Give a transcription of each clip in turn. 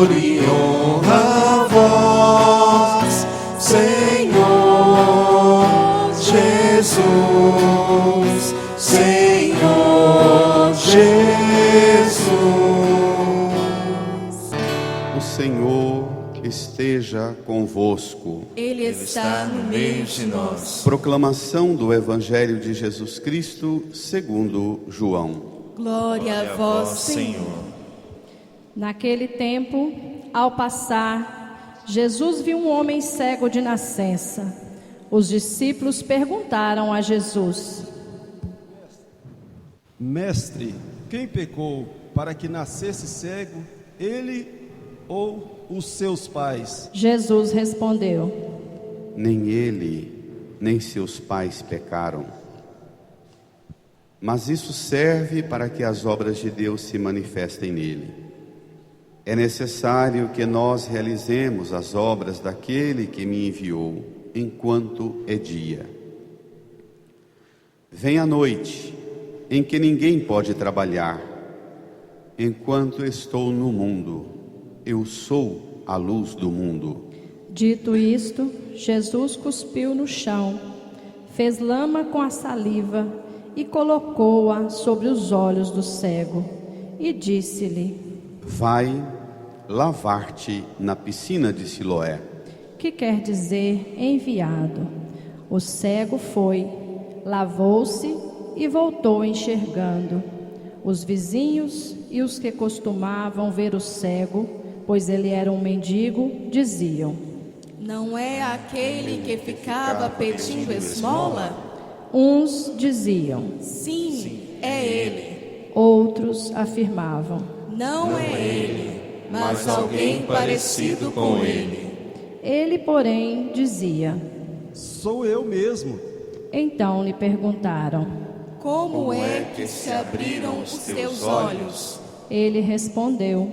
glória e honra a vós, Senhor Jesus, Senhor Jesus. O Senhor esteja convosco. Ele está no meio de nós. Proclamação do Evangelho de Jesus Cristo segundo João. Glória a vós, Senhor. Naquele tempo, ao passar, Jesus viu um homem cego de nascença. Os discípulos perguntaram a Jesus: Mestre, quem pecou para que nascesse cego, ele ou os seus pais? Jesus respondeu: Nem ele, nem seus pais pecaram. Mas isso serve para que as obras de Deus se manifestem nele. É necessário que nós realizemos as obras daquele que me enviou, enquanto é dia. Vem a noite, em que ninguém pode trabalhar. Enquanto estou no mundo, eu sou a luz do mundo. Dito isto, Jesus cuspiu no chão, fez lama com a saliva e colocou-a sobre os olhos do cego, e disse-lhe: Vai lavar-te na piscina de Siloé. que quer dizer enviado. O cego foi, lavou-se e voltou enxergando. Os vizinhos e os que costumavam ver o cego, pois ele era um mendigo, diziam: Não é aquele que ficava pedindo esmola? Uns diziam, Sim, é ele. outros afirmavam: Não é ele, mas alguém parecido com ele. Ele, porém, dizia. Sou eu mesmo. Então lhe perguntaram. Como é que se abriram os teus olhos? Ele respondeu: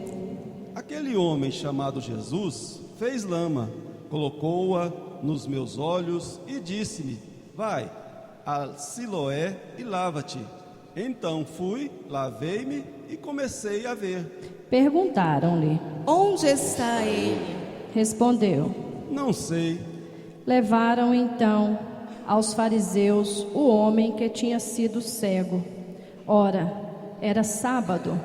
Aquele homem chamado Jesus fez lama, colocou-a nos meus olhos e disse-me: Vai a Siloé e lava-te. Então fui, lavei-me e comecei a ver. Perguntaram-lhe. Onde está ele? Respondeu. Não sei. Levaram então aos fariseus o homem que tinha sido cego. Ora, era sábado,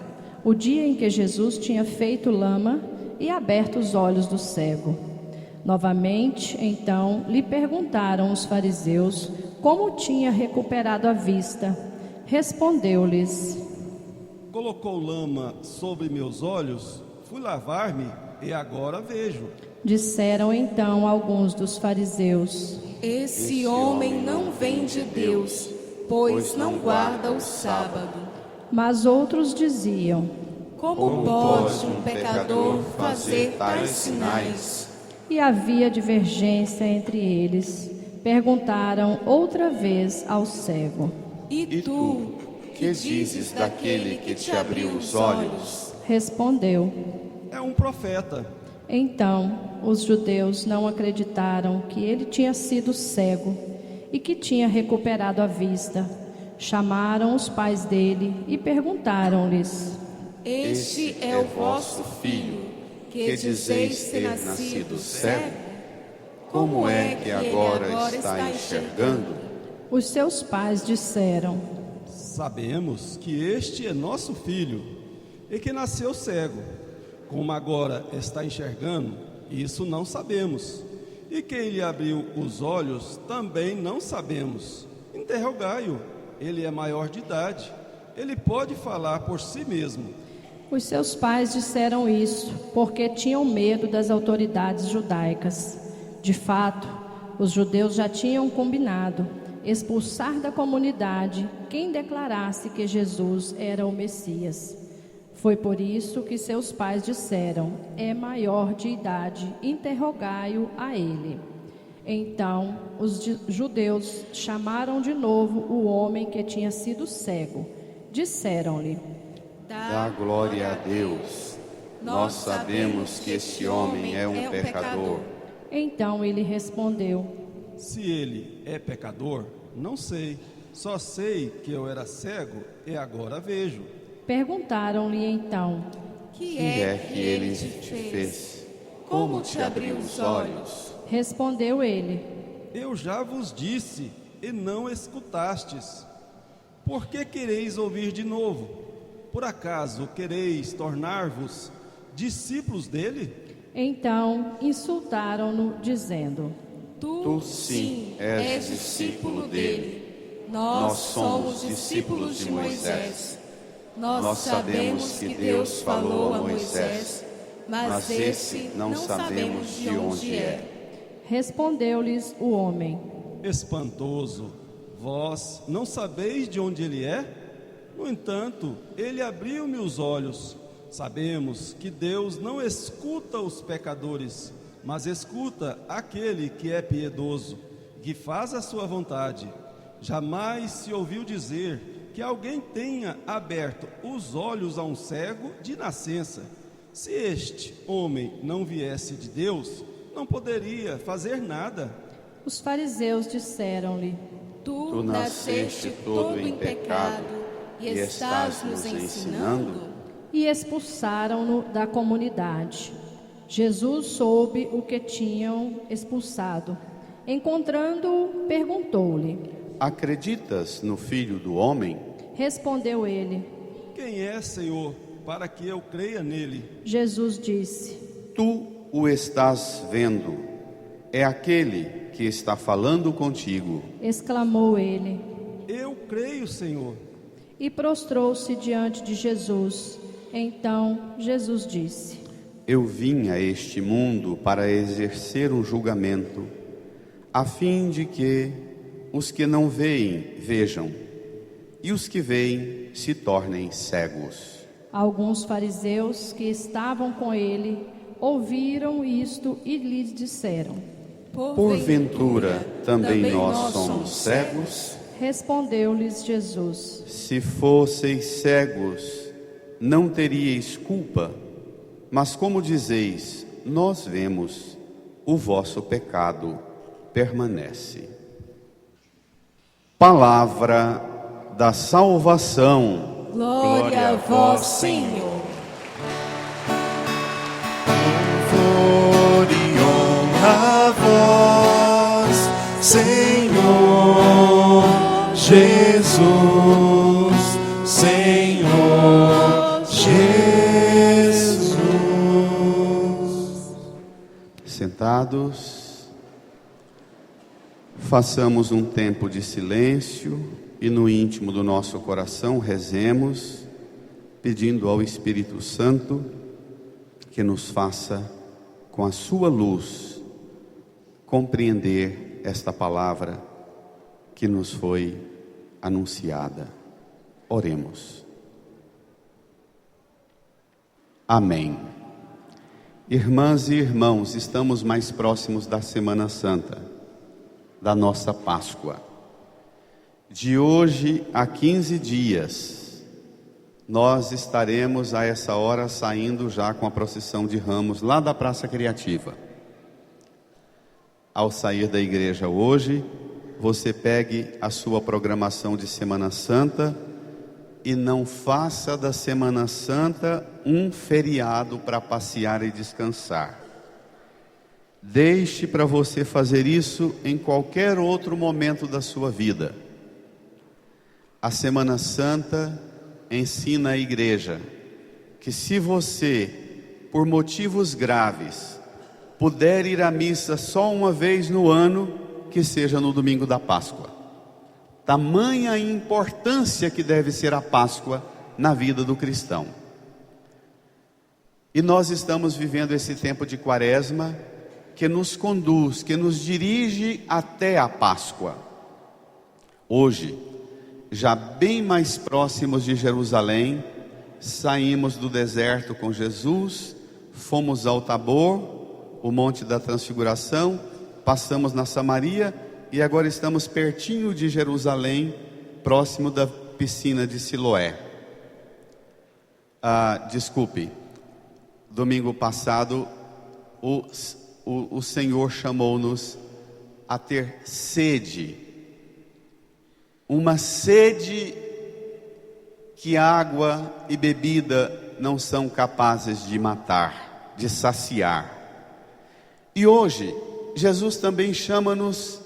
o dia em que Jesus tinha feito lama e aberto os olhos do cego. Novamente, então, lhe perguntaram os fariseus como tinha recuperado a vista. Respondeu-lhes: Colocou lama sobre meus olhos, fui lavar-me e agora vejo. Disseram então alguns dos fariseus: Esse homem não vem de Deus, pois não guarda o sábado. Mas outros diziam: Como pode um pecador fazer tais sinais? E havia divergência entre eles. Perguntaram outra vez ao cego. E tu, que dizes daquele que te abriu os olhos? Respondeu. É um profeta. Então os judeus não acreditaram que ele tinha sido cego e que tinha recuperado a vista. Chamaram os pais dele e perguntaram-lhes: Este é o vosso filho, que dizeis ter nascido cego? Como é que agora está enxergando? Os seus pais disseram: Sabemos que este é nosso filho e que nasceu cego. Como agora está enxergando, isso não sabemos. E quem lhe abriu os olhos também não sabemos. Interrogai-o, ele é maior de idade. Ele pode falar por si mesmo. Os seus pais disseram isso porque tinham medo das autoridades judaicas. De fato, os judeus já tinham combinado expulsar da comunidade quem declarasse que Jesus era o Messias. Foi por isso que seus pais disseram: é maior de idade, interrogai-o a ele. Então os judeus chamaram de novo o homem que tinha sido cego. Disseram-lhe: Dá glória a Deus. Nós sabemos que este homem é um pecador. Então ele respondeu: Se ele é pecador, não sei. Só sei que eu era cego e agora vejo. Perguntaram-lhe então: Que é que ele te fez? Como te abriu os olhos? Respondeu ele: Eu já vos disse e não escutastes. Por que quereis ouvir de novo? Por acaso quereis tornar-vos discípulos dele? Então insultaram-no, dizendo: Tu sim és discípulo dele. Nós somos discípulos de Moisés. Nós sabemos que Deus falou a Moisés, mas esse não sabemos de onde é. Respondeu-lhes o homem: Espantoso, vós não sabeis de onde ele é? No entanto, ele abriu-me os olhos. Sabemos que Deus não escuta os pecadores, mas escuta aquele que é piedoso, que faz a sua vontade. Jamais se ouviu dizer que alguém tenha aberto os olhos a um cego de nascença. Se este homem não viesse de Deus, não poderia fazer nada. Os fariseus disseram-lhe: Tu nasceste todo em pecado e estás nos ensinando? E expulsaram-no da comunidade. Jesus soube o que tinham expulsado. Encontrando-o, perguntou-lhe: Acreditas no Filho do Homem? Respondeu ele. Quem é, Senhor, para que eu creia nele? Jesus disse: Tu o estás vendo, é aquele que está falando contigo. Exclamou ele. Eu creio, Senhor. E prostrou-se diante de Jesus. Então Jesus disse: Eu vim a este mundo para exercer um julgamento, a fim de que os que não veem, vejam, e os que veem se tornem cegos. Alguns fariseus que estavam com ele ouviram isto e lhes disseram: Porventura também nós somos cegos? Respondeu-lhes Jesus: Se fosseis cegos, não teríeis culpa, mas como dizeis, nós vemos, o vosso pecado permanece. Palavra da salvação. Glória a vós, Senhor. Louvor e honra a vós, Senhor Jesus, Senhor Jesus. Sentados, façamos um tempo de silêncio e no íntimo do nosso coração rezemos, pedindo ao Espírito Santo que nos faça, com a sua luz, compreender esta palavra que nos foi anunciada. Oremos. Amém. Irmãs e irmãos, estamos mais próximos da Semana Santa, da nossa Páscoa. De hoje a 15 dias, nós estaremos a essa hora saindo já com a procissão de ramos lá da Praça Criativa. Ao sair da igreja hoje, você pegue a sua programação de Semana Santa e não faça da Semana Santa um feriado para passear e descansar. Deixe para você fazer isso em qualquer outro momento da sua vida. A Semana Santa ensina a igreja que se você, por motivos graves, puder ir à missa só uma vez no ano, que seja no domingo da Páscoa. Tamanha a importância que deve ser a Páscoa na vida do cristão. E nós estamos vivendo esse tempo de Quaresma que nos conduz, que nos dirige até a Páscoa. Hoje, já bem mais próximos de Jerusalém, saímos do deserto com Jesus, fomos ao Tabor, o Monte da Transfiguração, passamos na Samaria e agora estamos pertinho de Jerusalém, próximo da piscina de Siloé. Domingo passado o Senhor chamou-nos a ter sede, uma sede que água e bebida não são capazes de matar, de saciar. E hoje, Jesus também chama-nos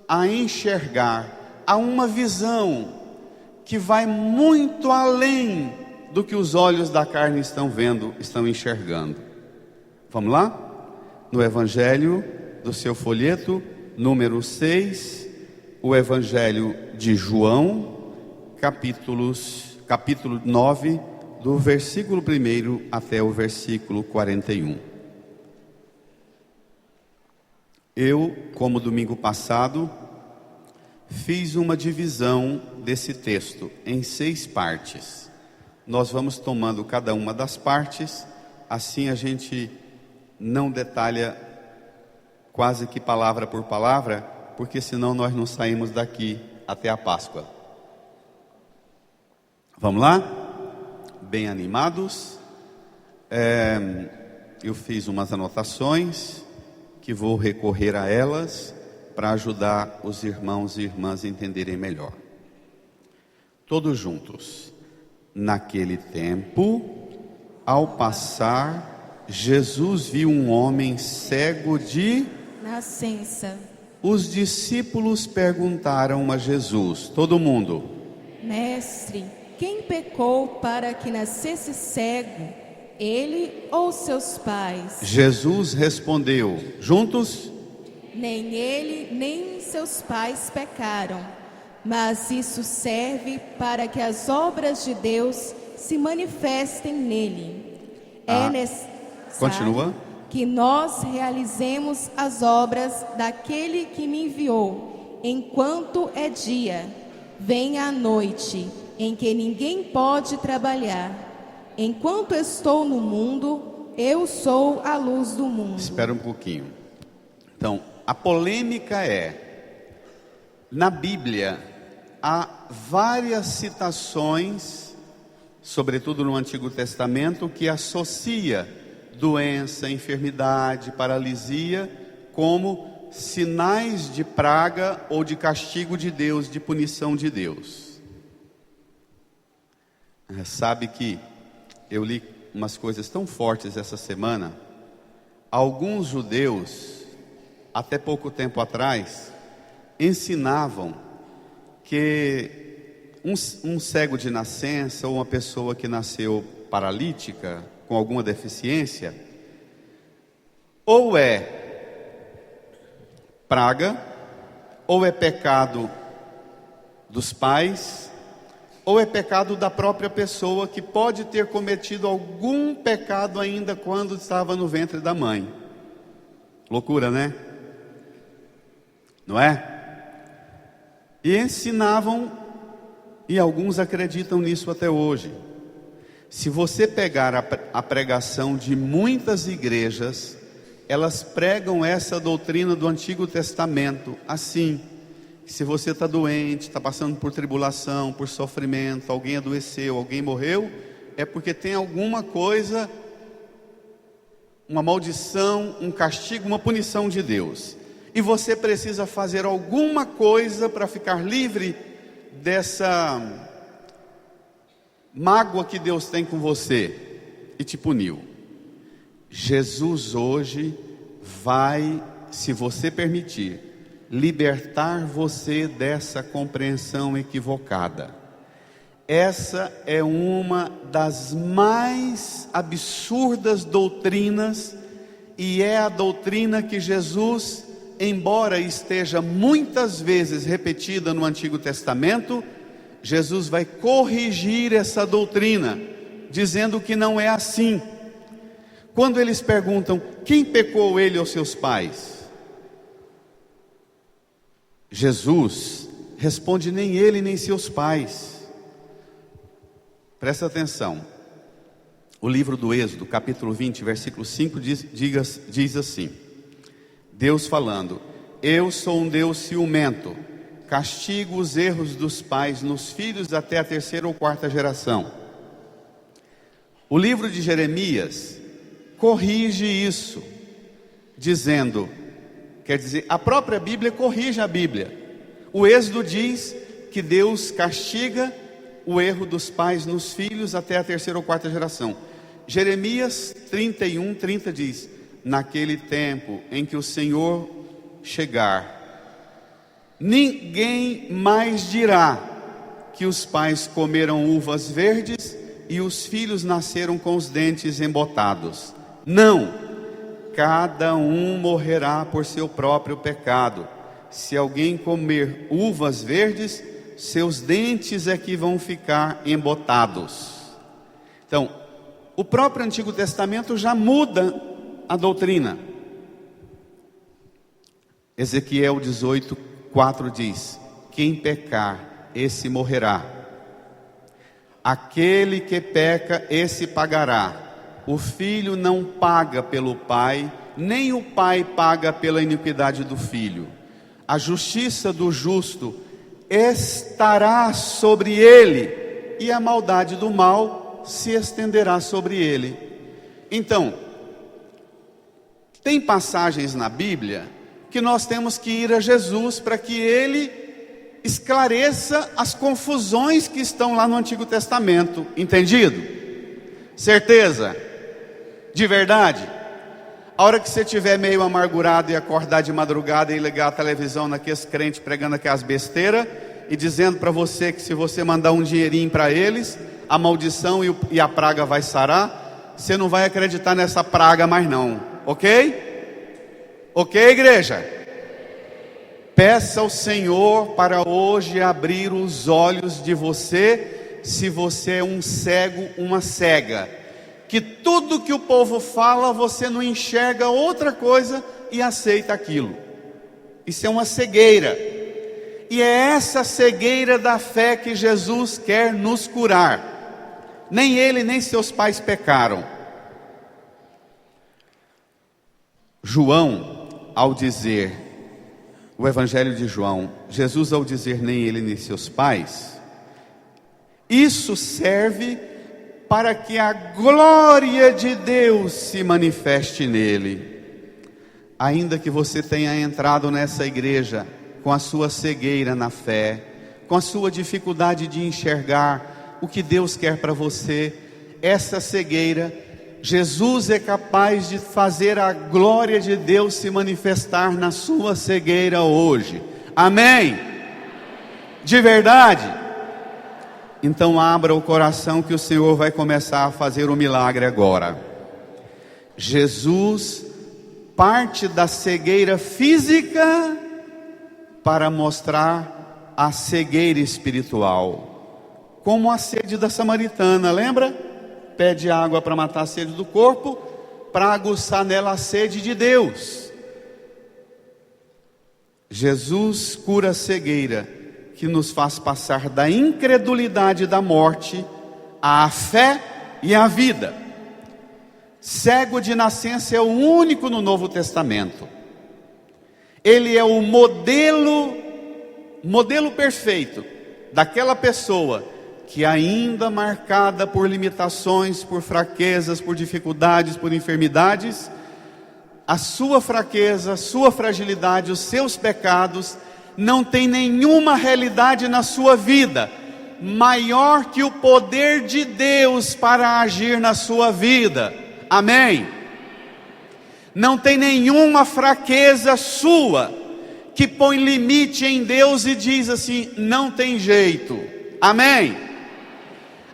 a enxergar, a uma visão que vai muito além do que os olhos da carne estão vendo, estão enxergando. Vamos lá? No Evangelho do seu folheto, número 6, o Evangelho de João, capítulo 9, do versículo 1 até o versículo 41. Eu, como domingo passado, fiz uma divisão desse texto em 6 partes. Nós vamos tomando cada uma das partes, assim a gente não detalha quase que palavra por palavra, porque senão nós não saímos daqui até a Páscoa. Vamos lá? Bem animados? Eu fiz umas anotações que vou recorrer a elas para ajudar os irmãos e irmãs a entenderem melhor. Todos juntos. Naquele tempo, ao passar, Jesus viu um homem cego de nascença. Os discípulos perguntaram a Jesus, todo mundo: Mestre, quem pecou para que nascesse cego, ele ou seus pais? Jesus respondeu, juntos: Nem ele, nem seus pais pecaram, mas isso serve para que as obras de Deus se manifestem nele. É necessário continua. que nós realizemos as obras daquele que me enviou, enquanto é dia. Vem a noite, em que ninguém pode trabalhar. Enquanto estou no mundo, eu sou a luz do mundo. Espera um pouquinho. Então, a polêmica é, na Bíblia, há várias citações, sobretudo no Antigo Testamento, que associa doença, enfermidade, paralisia, como sinais de praga ou de castigo de Deus, de punição de Deus. Sabe que eu li umas coisas tão fortes essa semana. Alguns judeus, até pouco tempo atrás, ensinavam que um cego de nascença ou uma pessoa que nasceu paralítica, com alguma deficiência, ou é praga, ou é pecado dos pais, ou é pecado da própria pessoa, que pode ter cometido algum pecado ainda quando estava no ventre da mãe. Loucura, né? Não é? E ensinavam, e alguns acreditam nisso até hoje. Se você pegar a pregação de muitas igrejas, elas pregam essa doutrina do Antigo Testamento assim: se você está doente, está passando por tribulação, por sofrimento, alguém adoeceu, alguém morreu, é porque tem alguma coisa, uma maldição, um castigo, uma punição de Deus, e você precisa fazer alguma coisa para ficar livre dessa mágoa que Deus tem com você e te puniu. Jesus hoje vai, se você permitir, libertar você dessa compreensão equivocada. Essa é uma das mais absurdas doutrinas, e é a doutrina que Jesus, embora esteja muitas vezes repetida no Antigo Testamento, Jesus vai corrigir essa doutrina, dizendo que não é assim. Quando eles perguntam: quem pecou, ele ou seus pais? Jesus responde: nem ele nem seus pais. Presta atenção. O livro do Êxodo, capítulo 20, versículo 5 diz assim: Deus falando: eu sou um Deus ciumento, castigo os erros dos pais nos filhos até a 3ª ou 4ª geração. O livro de Jeremias corrige isso, dizendo, quer dizer, a própria Bíblia corrige a Bíblia. O Êxodo diz que Deus castiga o erro dos pais nos filhos até a terceira ou quarta geração. Jeremias 31:30 diz: naquele tempo em que o Senhor chegar, ninguém mais dirá que os pais comeram uvas verdes e os filhos nasceram com os dentes embotados. Não, cada um morrerá por seu próprio pecado. Se alguém comer uvas verdes, seus dentes é que vão ficar embotados. Então, o próprio Antigo Testamento já muda a doutrina. Ezequiel 18:4 diz: quem pecar, esse morrerá. Aquele que peca, esse pagará. O filho não paga pelo pai, nem o pai paga pela iniquidade do filho. A justiça do justo estará sobre ele, e a maldade do mal se estenderá sobre ele. Então, tem passagens na Bíblia que nós temos que ir a Jesus para que ele esclareça as confusões que estão lá no Antigo Testamento. Entendido? Certeza? De verdade? A hora que você estiver meio amargurado e acordar de madrugada e ligar a televisão naqueles crentes pregando aquelas besteiras e dizendo para você que se você mandar um dinheirinho para eles, a maldição e a praga vai sarar, você não vai acreditar nessa praga mais não, ok? Ok, igreja? Peça ao Senhor para hoje abrir os olhos de você, se você é um cego, uma cega, que tudo que o povo fala, você não enxerga outra coisa e aceita aquilo. Isso é uma cegueira, e é essa cegueira da fé que Jesus quer nos curar. Nem ele, nem seus pais pecaram. João, ao dizer, o Evangelho de João, Jesus ao dizer nem ele nem seus pais, isso serve para que a glória de Deus se manifeste nele. Ainda que você tenha entrado nessa igreja com a sua cegueira na fé, com a sua dificuldade de enxergar o que Deus quer para você, essa cegueira, Jesus é capaz de fazer a glória de Deus se manifestar na sua cegueira hoje. Amém? De verdade? Então abra o coração que o Senhor vai começar a fazer o milagre agora. Jesus parte da cegueira física para mostrar a cegueira espiritual. Como a sede da samaritana, lembra? Pede água para matar a sede do corpo, para aguçar nela a sede de Deus. Jesus cura a cegueira, que nos faz passar da incredulidade da morte à fé e à vida. Cego de nascença é o único no Novo Testamento. Ele é o modelo perfeito daquela pessoa que ainda marcada por limitações, por fraquezas, por dificuldades, por enfermidades, a sua fraqueza, a sua fragilidade, os seus pecados, não tem nenhuma realidade na sua vida maior que o poder de Deus para agir na sua vida. Amém? Não tem nenhuma fraqueza sua que põe limite em Deus e diz assim, não tem jeito. Amém?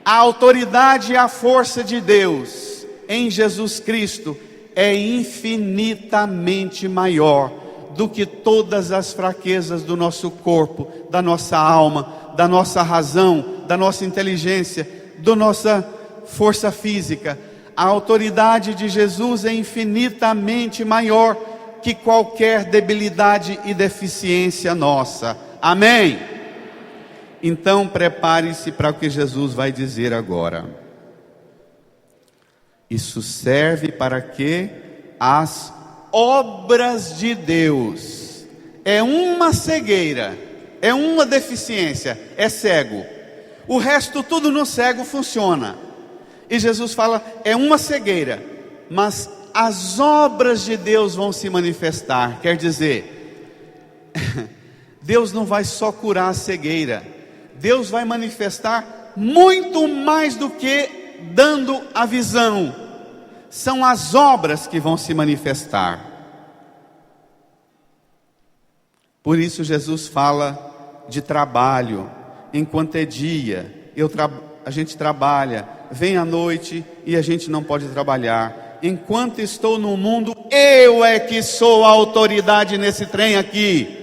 A autoridade e a força de Deus em Jesus Cristo é infinitamente maior do que todas as fraquezas do nosso corpo, da nossa alma, da nossa razão, da nossa inteligência, da nossa força física. A autoridade de Jesus é infinitamente maior que qualquer debilidade e deficiência nossa. Amém? Então prepare-se para o que Jesus vai dizer agora. Isso serve para que as obras de Deus, é uma cegueira, é uma deficiência, é cego. O resto tudo no cego funciona. E Jesus fala, é uma cegueira, mas as obras de Deus vão se manifestar. Quer dizer, Deus não vai só curar a cegueira, Deus vai manifestar muito mais do que dando a visão, são as obras que vão se manifestar. Por isso Jesus fala de trabalho, enquanto é dia, a gente trabalha, vem a noite e a gente não pode trabalhar. Enquanto estou no mundo, eu é que sou a autoridade nesse trem aqui.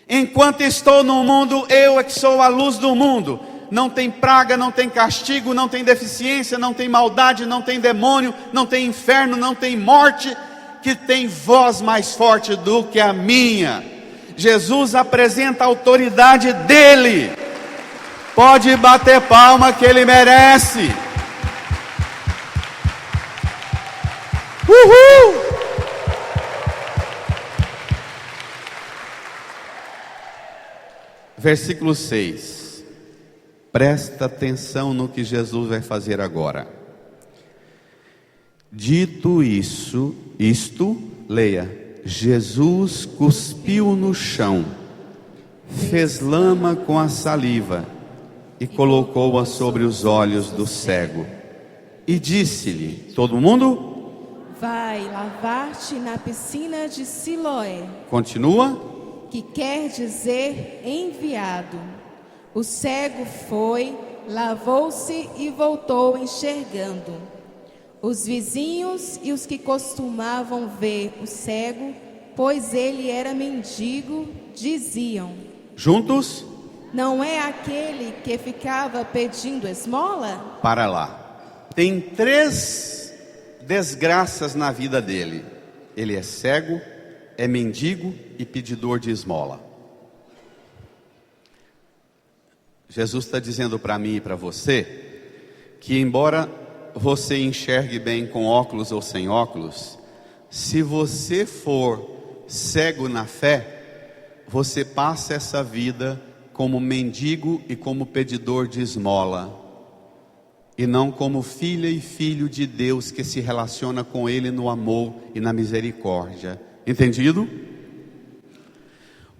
Enquanto estou no mundo, eu é que sou a luz do mundo. Não tem praga, não tem castigo, não tem deficiência, não tem maldade, não tem demônio, não tem inferno, não tem morte, que tem voz mais forte do que a minha. Jesus apresenta a autoridade dele. Pode bater palma que ele merece. Uhul! Versículo 6. Presta atenção no que Jesus vai fazer agora. Dito isto, leia: Jesus cuspiu no chão, fez lama com a saliva e colocou-a sobre os olhos do cego. E disse-lhe: todo mundo? Vai lavar-te na piscina de Siloé. Continua. Que quer dizer enviado. O cego foi, lavou-se e voltou enxergando. Os vizinhos e os que costumavam ver o cego, pois ele era mendigo, diziam: juntos? não é aquele que ficava pedindo esmola? Para lá. Tem 3 desgraças na vida dele. Ele é cego, é mendigo e pedidor de esmola. Jesus está dizendo para mim e para você que, embora você enxergue bem com óculos ou sem óculos, se você for cego na fé, você passa essa vida como mendigo e como pedidor de esmola, e não como filha e filho de Deus que se relaciona com Ele no amor e na misericórdia. Entendido?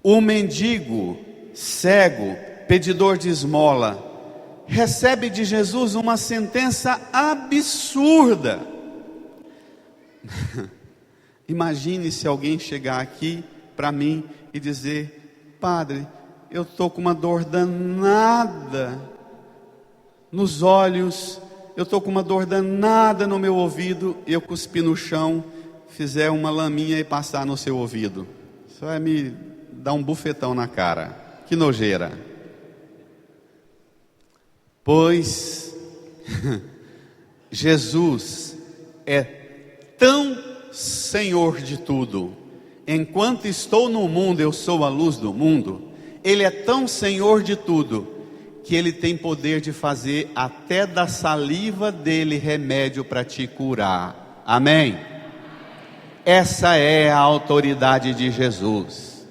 O mendigo, cego, pedidor de esmola, recebe de Jesus uma sentença absurda. Imagine se alguém chegar aqui para mim e dizer: padre, eu estou com uma dor danada nos olhos, eu estou com uma dor danada no meu ouvido, e eu cuspi no chão, fizer uma laminha e passar no seu ouvido. Isso vai me dar um bufetão na cara. Que nojeira. Pois Jesus é tão Senhor de tudo. Enquanto estou no mundo, eu sou a luz do mundo. Ele é tão Senhor de tudo que Ele tem poder de fazer até da saliva dele remédio para te curar. Amém? Essa é a autoridade de Jesus.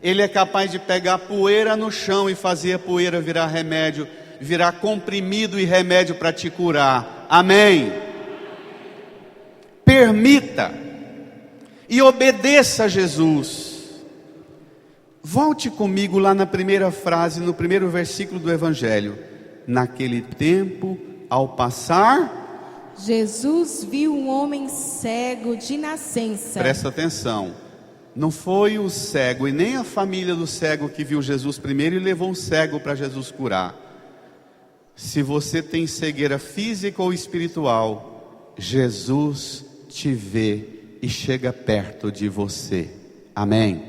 Ele é capaz de pegar poeira no chão e fazer a poeira virar remédio, virar comprimido e remédio para te curar. Amém? Permita e obedeça a Jesus. Volte comigo lá na primeira frase, no primeiro versículo do Evangelho. Naquele tempo, ao passar, Jesus viu um homem cego de nascença. Presta atenção. Não foi o cego e nem a família do cego que viu Jesus primeiro e levou um cego para Jesus curar. Se você tem cegueira física ou espiritual, Jesus te vê e chega perto de você. Amém?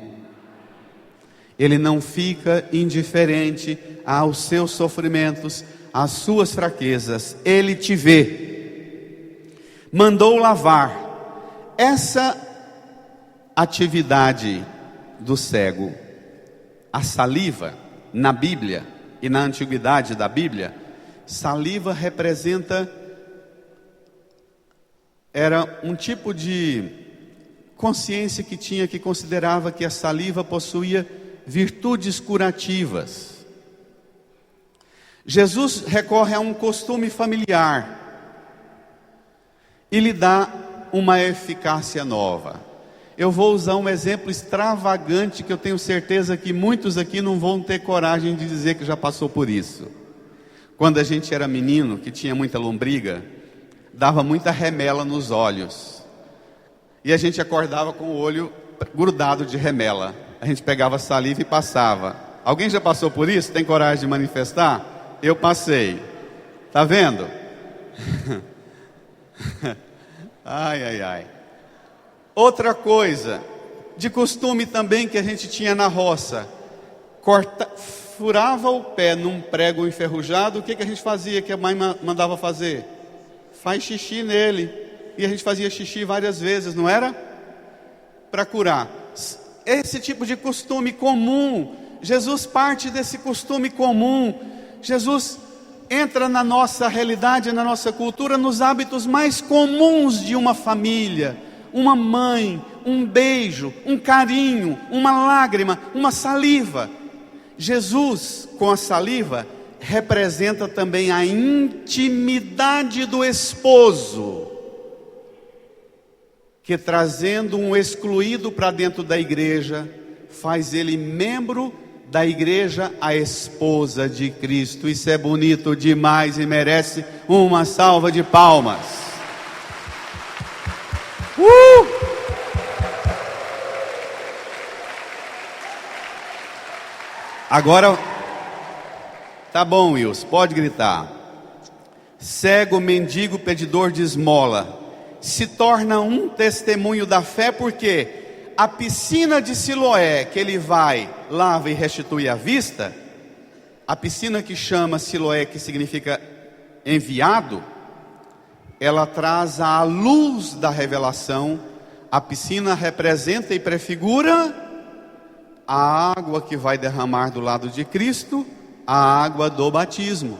Ele não fica indiferente aos seus sofrimentos, às suas fraquezas. Ele te vê. Mandou lavar. Essa atividade do cego, a saliva, na Bíblia e na antiguidade da Bíblia, saliva era um tipo de consciência que tinha, que considerava que a saliva possuía virtudes curativas. Jesus recorre a um costume familiar e lhe dá uma eficácia nova. Eu vou usar um exemplo extravagante que eu tenho certeza que muitos aqui não vão ter coragem de dizer que já passou por isso. Quando a gente era menino, que tinha muita lombriga, dava muita remela nos olhos. E a gente acordava com o olho grudado de remela. A gente pegava saliva e passava. Alguém já passou por isso? Tem coragem de manifestar? Eu passei. Tá vendo? Ai, ai, ai. Outra coisa, de costume também que a gente tinha na roça, furava o pé num prego enferrujado, o que a gente fazia, que a mãe mandava fazer? Faz xixi nele. E a gente fazia xixi várias vezes, não era? Para curar. Esse tipo de costume comum, Jesus parte desse costume comum. Jesus entra na nossa realidade, na nossa cultura, nos hábitos mais comuns de uma família. Uma mãe, um beijo, um carinho, uma lágrima, uma saliva. Jesus, com a saliva, representa também a intimidade do esposo, que trazendo um excluído para dentro da igreja, faz ele membro da igreja, a esposa de Cristo. Isso é bonito demais e merece uma salva de palmas. Agora, tá bom, Wilson, pode gritar. Cego, mendigo, pedidor de esmola, se torna um testemunho da fé, porque a piscina de Siloé, que ele vai, lava e restitui a vista, a piscina que chama Siloé, que significa enviado, ela traz a luz da revelação. A piscina representa e prefigura a água que vai derramar do lado de Cristo, a água do batismo.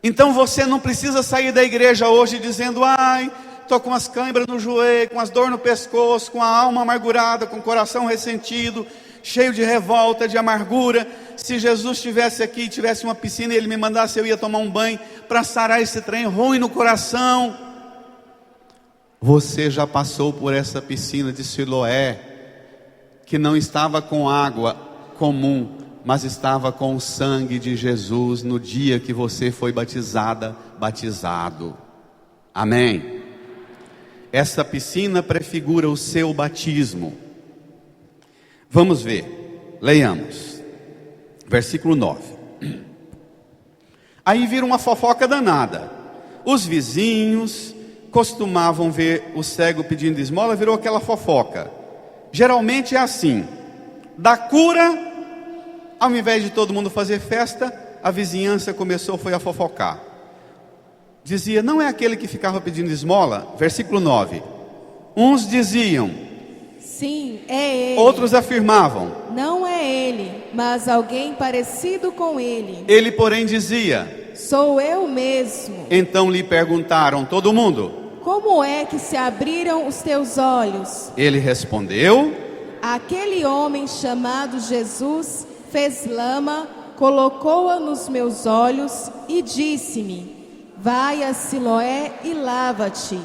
Então você não precisa sair da igreja hoje dizendo: ai, estou com as câimbras no joelho, com as dores no pescoço, com a alma amargurada, com o coração ressentido, cheio de revolta, de amargura. Se Jesus estivesse aqui, tivesse uma piscina e Ele me mandasse, eu ia tomar um banho para sarar esse trem ruim no coração. Você já passou por essa piscina de Siloé, que não estava com água comum, mas estava com o sangue de Jesus no dia que você foi batizado. Amém? Essa piscina prefigura o seu batismo. Vamos ver, leiamos, versículo 9. Aí vira uma fofoca danada. Os vizinhos costumavam ver o cego pedindo esmola, virou aquela fofoca. Geralmente é assim: da cura, ao invés de todo mundo fazer festa, a vizinhança foi a fofocar. Dizia: não é aquele que ficava pedindo esmola? Versículo 9. Uns diziam: sim, é ele. Outros afirmavam: não é ele, mas alguém parecido com ele. Ele, porém, dizia: sou eu mesmo. Então lhe perguntaram, todo mundo: como é que se abriram os teus olhos? Ele respondeu: aquele homem chamado Jesus fez lama, colocou-a nos meus olhos e disse-me: vai a Siloé e lava-te.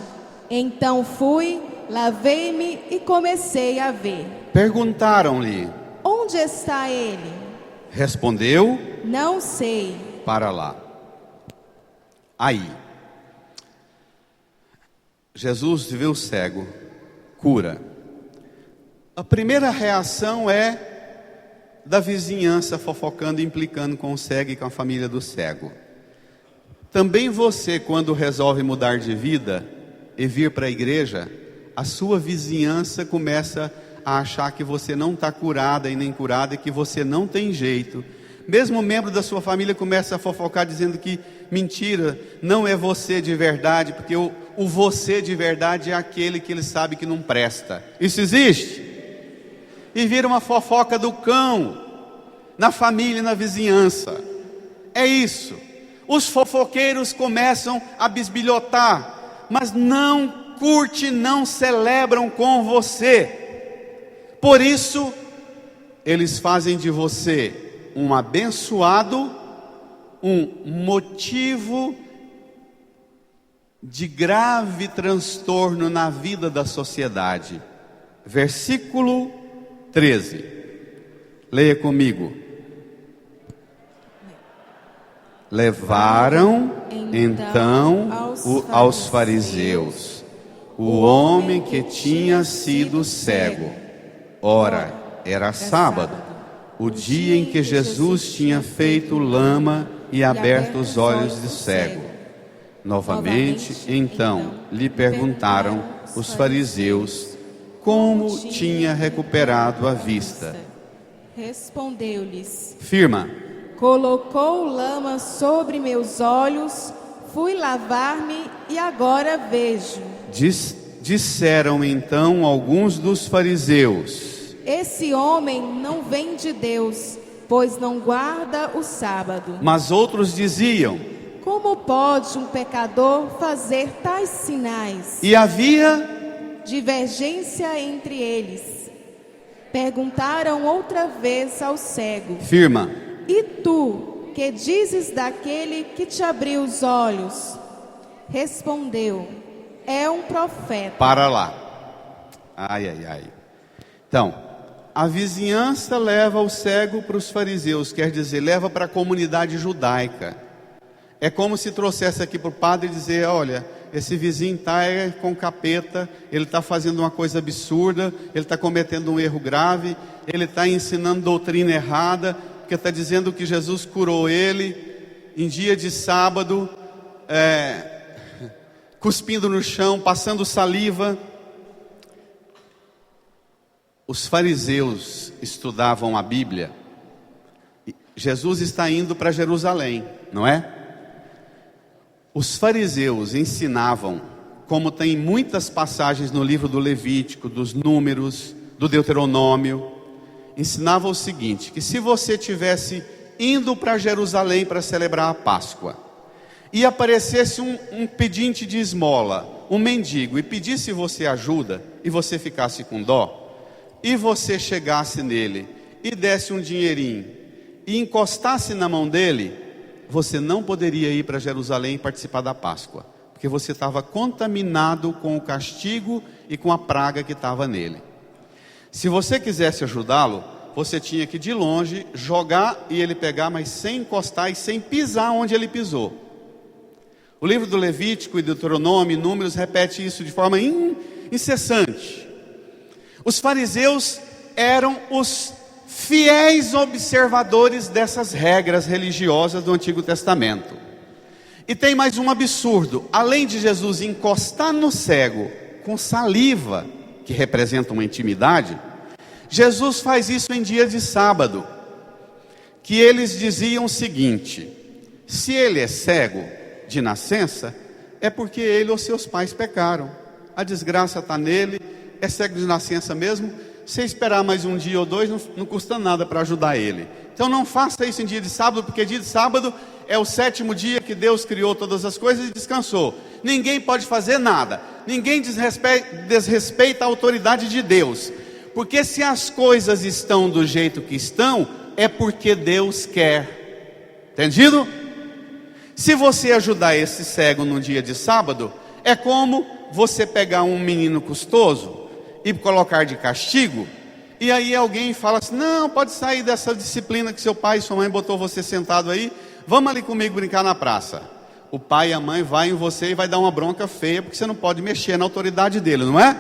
Então fui, lavei-me e comecei a ver. Perguntaram-lhe: onde está ele? Respondeu: não sei. Para lá. Aí, Jesus vê o cego, cura. A primeira reação é da vizinhança fofocando e implicando com o cego e com a família do cego. Também você, quando resolve mudar de vida e vir para a igreja, a sua vizinhança começa a achar que você não está curada e nem curada, e que você não tem jeito. Mesmo um membro da sua família começa a fofocar dizendo que mentira, não é você de verdade, porque o você de verdade é aquele que ele sabe que não presta. Isso existe? E vira uma fofoca do cão na família e na vizinhança. É isso. Os fofoqueiros começam a bisbilhotar, mas não curte, não celebram com você. Por isso, eles fazem de você um abençoado, um motivo de grave transtorno na vida da sociedade. Versículo 13. Leia comigo. Levaram então aos fariseus o homem que tinha sido cego. Ora, era sábado, o dia em que Jesus tinha feito lama e aberto os olhos do cego. Novamente, então, lhe perguntaram os fariseus como tinha recuperado a vista. Respondeu-lhes: Firma. Colocou lama sobre meus olhos, fui lavar-me e agora vejo. Disseram então alguns dos fariseus: Esse homem não vem de Deus, pois não guarda o sábado. Mas outros diziam: Como pode um pecador fazer tais sinais? E havia divergência entre eles. Perguntaram outra vez ao cego: Firma. E tu, que dizes daquele que te abriu os olhos? Respondeu: É um profeta. Para lá. Ai. Então, a vizinhança leva o cego para os fariseus, quer dizer, leva para a comunidade judaica. É como se trouxesse aqui para o padre e dizer: olha, esse vizinho está com capeta, ele está fazendo uma coisa absurda, ele está cometendo um erro grave, ele está ensinando doutrina errada, porque está dizendo que Jesus curou ele em dia de sábado, cuspindo no chão, passando saliva. Os fariseus estudavam a Bíblia. Jesus está indo para Jerusalém, não é? Os fariseus ensinavam, como tem muitas passagens no livro do Levítico, dos Números, do Deuteronômio, ensinavam o seguinte: que se você tivesse indo para Jerusalém para celebrar a Páscoa, e aparecesse um pedinte de esmola, um mendigo, e pedisse você ajuda, e você ficasse com dó, e você chegasse nele, e desse um dinheirinho, e encostasse na mão dele, você não poderia ir para Jerusalém e participar da Páscoa, porque você estava contaminado com o castigo e com a praga que estava nele. Se você quisesse ajudá-lo, você tinha que de longe jogar e ele pegar, mas sem encostar e sem pisar onde ele pisou. O livro do Levítico e Deuteronômio e Números repete isso de forma incessante. Os fariseus eram os fiéis observadores dessas regras religiosas do Antigo Testamento. E tem mais um absurdo: além de Jesus encostar no cego com saliva, que representa uma intimidade, Jesus faz isso em dia de sábado, que eles diziam o seguinte: se ele é cego de nascença, é porque ele ou seus pais pecaram, a desgraça está nele, é cego de nascença mesmo. Se esperar mais um dia ou dois, não custa nada para ajudar ele. Então não faça isso em dia de sábado, porque dia de sábado é o 7º dia que Deus criou todas as coisas e descansou. Ninguém pode fazer nada, ninguém desrespeita a autoridade de Deus, porque se as coisas estão do jeito que estão, é porque Deus quer. Entendido? Se você ajudar esse cego no dia de sábado, é como você pegar um menino custoso e colocar de castigo, e aí alguém fala assim: não, pode sair dessa disciplina que seu pai e sua mãe botou você sentado aí, vamos ali comigo brincar na praça. O pai e a mãe vai em você e vai dar uma bronca feia, porque você não pode mexer na autoridade dele, não é?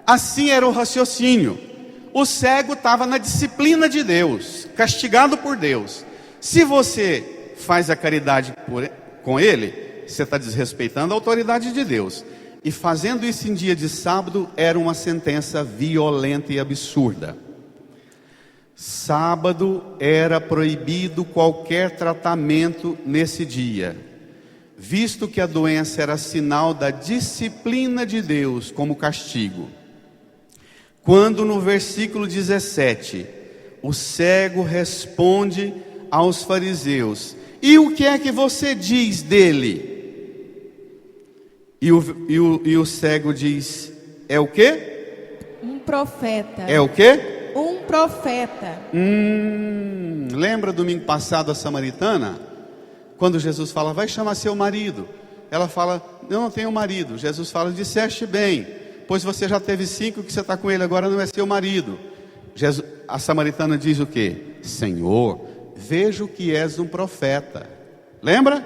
Assim era o raciocínio. O cego estava na disciplina de Deus, castigado por Deus. Se você faz a caridade com ele, você está desrespeitando a autoridade de Deus. E fazendo isso em dia de sábado era uma sentença violenta e absurda. Sábado era proibido qualquer tratamento nesse dia, visto que a doença era sinal da disciplina de Deus como castigo. Quando no versículo 17, o cego responde aos fariseus: e o que é que você diz dele? E o cego diz: é o quê? Um profeta. É o quê? Um profeta. Lembra domingo passado a samaritana? Quando Jesus fala: vai chamar seu marido. Ela fala: eu não tenho marido. Jesus fala: disseste bem, pois você já teve 5, que você está com ele agora não é seu marido. A samaritana diz o quê? Senhor, vejo que és um profeta. Lembra?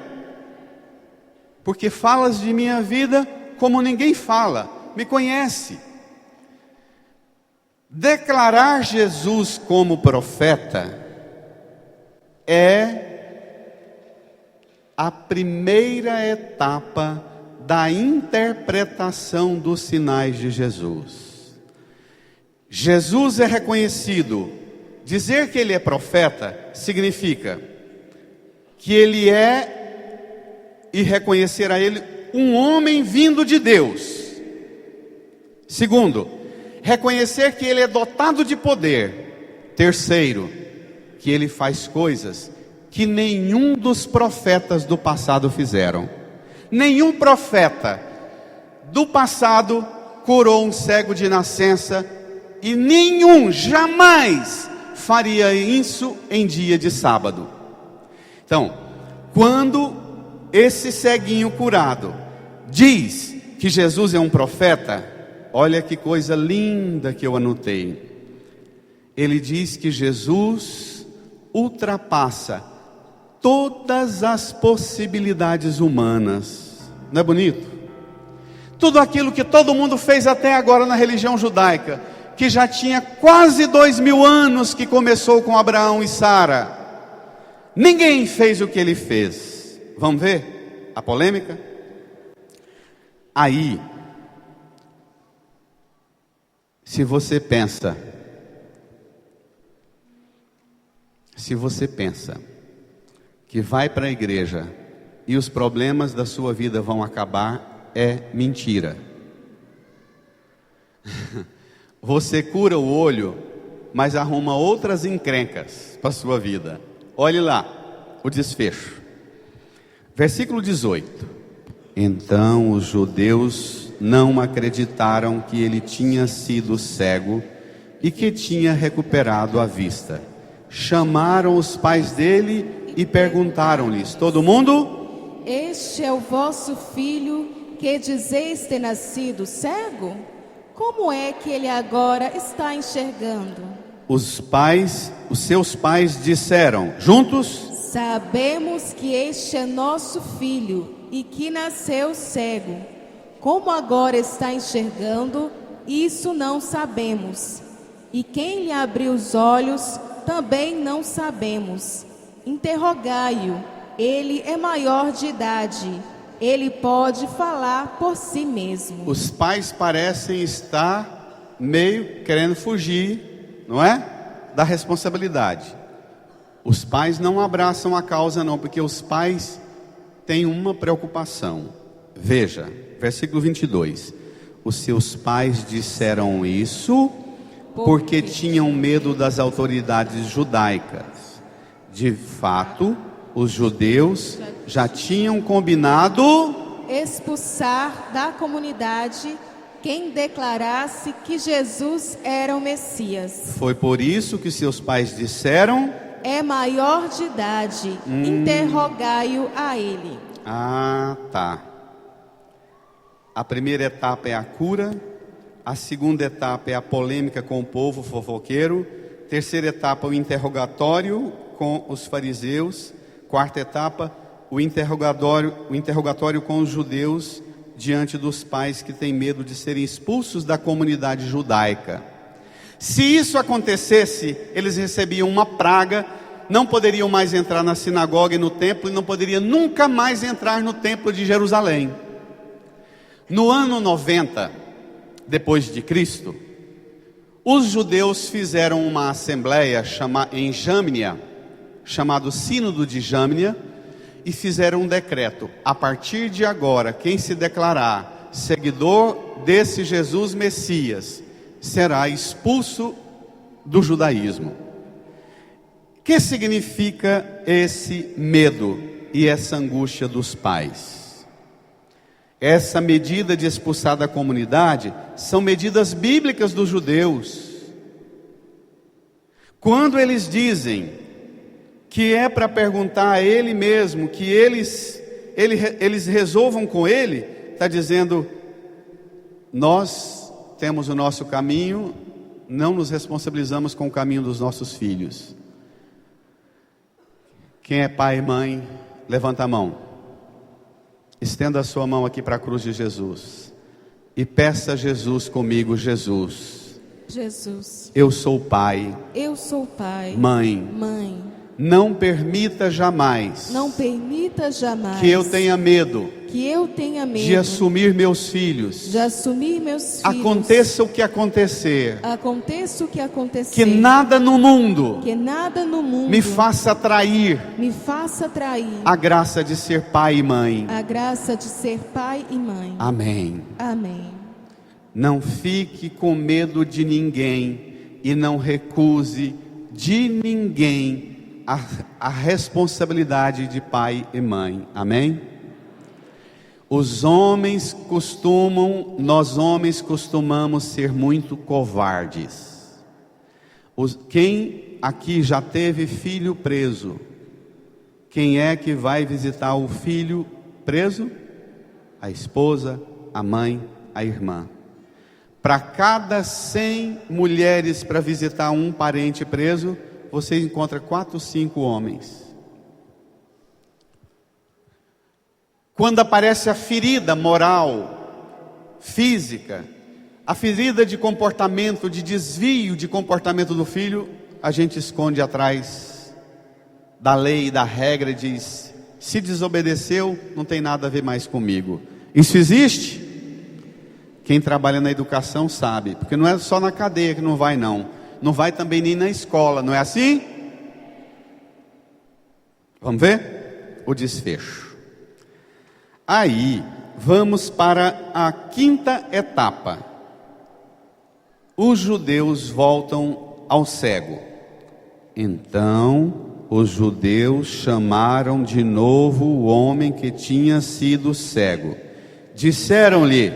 Porque falas de minha vida como ninguém fala, me conhece. Declarar Jesus como profeta é a primeira etapa da interpretação dos sinais de Jesus. Jesus é reconhecido. Dizer que ele é profeta significa que ele é, e reconhecer a ele, um homem vindo de Deus. Segundo, reconhecer que ele é dotado de poder. Terceiro, que ele faz coisas que nenhum dos profetas do passado fizeram. Nenhum profeta do passado curou um cego de nascença, e nenhum jamais faria isso em dia de sábado. Então, quando esse ceguinho curado diz que Jesus é um profeta, olha que coisa linda que eu anotei. Ele diz que Jesus ultrapassa todas as possibilidades humanas. Não é bonito? Tudo aquilo que todo mundo fez até agora na religião judaica, que já tinha quase 2000 anos que começou com Abraão e Sara, ninguém fez o que ele fez. Vamos ver a polêmica? Aí, se você pensa que vai para a igreja e os problemas da sua vida vão acabar, é mentira. Você cura o olho, mas arruma outras encrencas para a sua vida. Olhe lá o desfecho. Versículo 18. Então os judeus não acreditaram que ele tinha sido cego e que tinha recuperado a vista. Chamaram os pais dele e perguntaram-lhes: todo mundo? Este é o vosso filho, que dizeis ter nascido cego? Como é que ele agora está enxergando? Os seus pais disseram, juntos: sabemos que este é nosso filho e que nasceu cego. Como agora está enxergando, isso não sabemos. E quem lhe abriu os olhos, também não sabemos. Interrogai-o, ele é maior de idade. Ele pode falar por si mesmo. Os pais parecem estar meio querendo fugir, não é? Da responsabilidade. Os pais não abraçam a causa não, porque os pais têm uma preocupação. Veja, versículo 22. Os seus pais disseram isso porque tinham medo das autoridades judaicas. De fato, os judeus já tinham combinado expulsar da comunidade quem declarasse que Jesus era o Messias. Foi por isso que seus pais disseram: é maior de idade, interrogai-o a ele. Ah, tá. A primeira etapa é a cura, a segunda etapa é a polêmica com o povo fofoqueiro, terceira etapa o interrogatório com os fariseus, quarta etapa o interrogatório com os judeus diante dos pais que têm medo de serem expulsos da comunidade judaica. Se isso acontecesse, eles recebiam uma praga, não poderiam mais entrar na sinagoga e no templo, e não poderiam nunca mais entrar no templo de Jerusalém. No ano 90, depois de Cristo, os judeus fizeram uma assembleia em Jâmnia, chamado Sínodo de Jâmnia, e fizeram um decreto: a partir de agora, quem se declarar seguidor desse Jesus Messias será expulso do judaísmo. O que significa esse medo e essa angústia dos pais? Essa medida de expulsar da comunidade são medidas bíblicas dos judeus. Quando eles dizem que é para perguntar a ele mesmo, que eles resolvam com ele, está dizendo: nós temos o nosso caminho, não nos responsabilizamos com o caminho dos nossos filhos. Quem é pai e mãe levanta a mão. Estenda a sua mão aqui para a cruz de Jesus. E peça a Jesus comigo: Jesus, Jesus, eu sou pai, eu sou pai, mãe, não permita jamais que eu tenha medo de assumir meus filhos. Aconteça o que acontecer, que nada no mundo me faça trair a graça de ser pai e mãe. Amém. Não fique com medo de ninguém e não recuse de ninguém a responsabilidade de pai e mãe. Amém? Nós homens costumamos ser muito covardes. Quem aqui já teve filho preso? Quem é que vai visitar o filho preso? A esposa, a mãe, a irmã. Para cada 100 mulheres para visitar um parente preso, você encontra 4, 5 homens. Quando aparece a ferida moral, física, a ferida de comportamento, de desvio de comportamento do filho, a gente esconde atrás da lei, da regra, e diz: se desobedeceu, não tem nada a ver mais comigo. Isso existe? Quem trabalha na educação sabe, porque não é só na cadeia que não vai não. Não vai também nem na escola, não é assim? Vamos ver o desfecho. Aí, vamos para a 5ª etapa. Os judeus voltam ao cego. Então, os judeus chamaram de novo o homem que tinha sido cego. Disseram-lhe: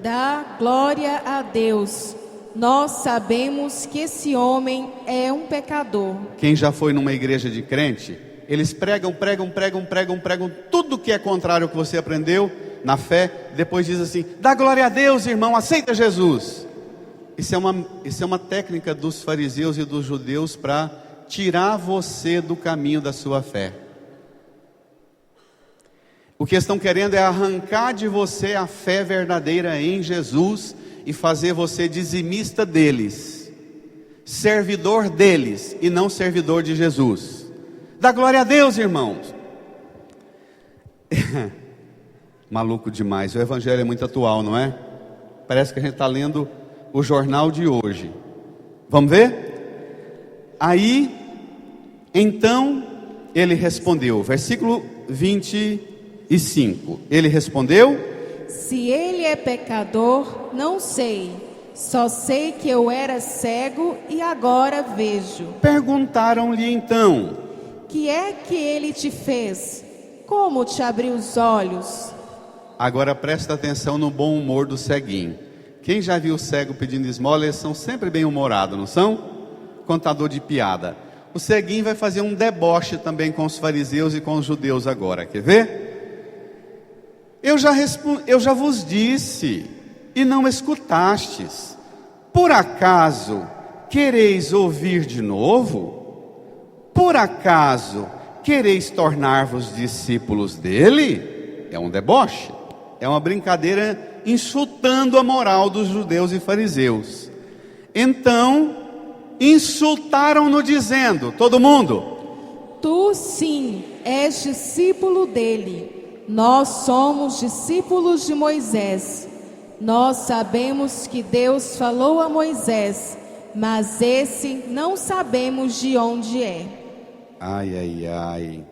dá glória a Deus. Nós sabemos que esse homem é um pecador. Quem já foi numa igreja de crente, eles pregam tudo que é contrário ao que você aprendeu na fé. Depois diz assim: dá glória a Deus, irmão, aceita Jesus. Isso é uma técnica dos fariseus e dos judeus para tirar você do caminho da sua fé. O que estão querendo é arrancar de você a fé verdadeira em Jesus e fazer você dizimista deles, servidor deles e não servidor de Jesus. Dá glória a Deus, irmãos. Maluco demais. O evangelho é muito atual, não é? Parece que a gente está lendo o jornal de hoje. Vamos ver? Aí, então, ele respondeu, versículo 25. Ele respondeu: se ele é pecador, não sei. Só sei que eu era cego e agora vejo. Perguntaram-lhe então: que é que ele te fez? Como te abriu os olhos? Agora presta atenção no bom humor do ceguinho. Quem já viu o cego pedindo esmola, eles são sempre bem humorados, não são? Contador de piada. O ceguinho vai fazer um deboche também com os fariseus e com os judeus agora. Quer ver? Eu já vos disse e não escutastes. Por acaso quereis ouvir de novo? Por acaso quereis tornar-vos discípulos dele? É um deboche, é uma brincadeira insultando a moral dos judeus e fariseus. Então insultaram-no dizendo, todo mundo: tu sim és discípulo dele. Nós somos discípulos de Moisés. Nós sabemos que Deus falou a Moisés, mas esse não sabemos de onde é. Ai.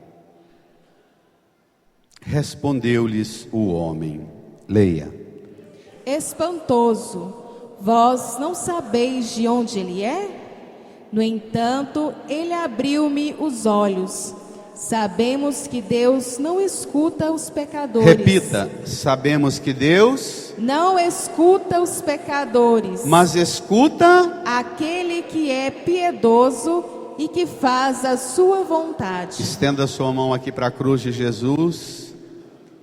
Respondeu-lhes o homem. Leia. Espantoso, vós não sabeis de onde ele é? No entanto, ele abriu-me os olhos. Sabemos que Deus não escuta os pecadores. Repita: sabemos que Deus não escuta os pecadores, mas escuta aquele que é piedoso e que faz a sua vontade. Estenda a sua mão aqui para a cruz de Jesus.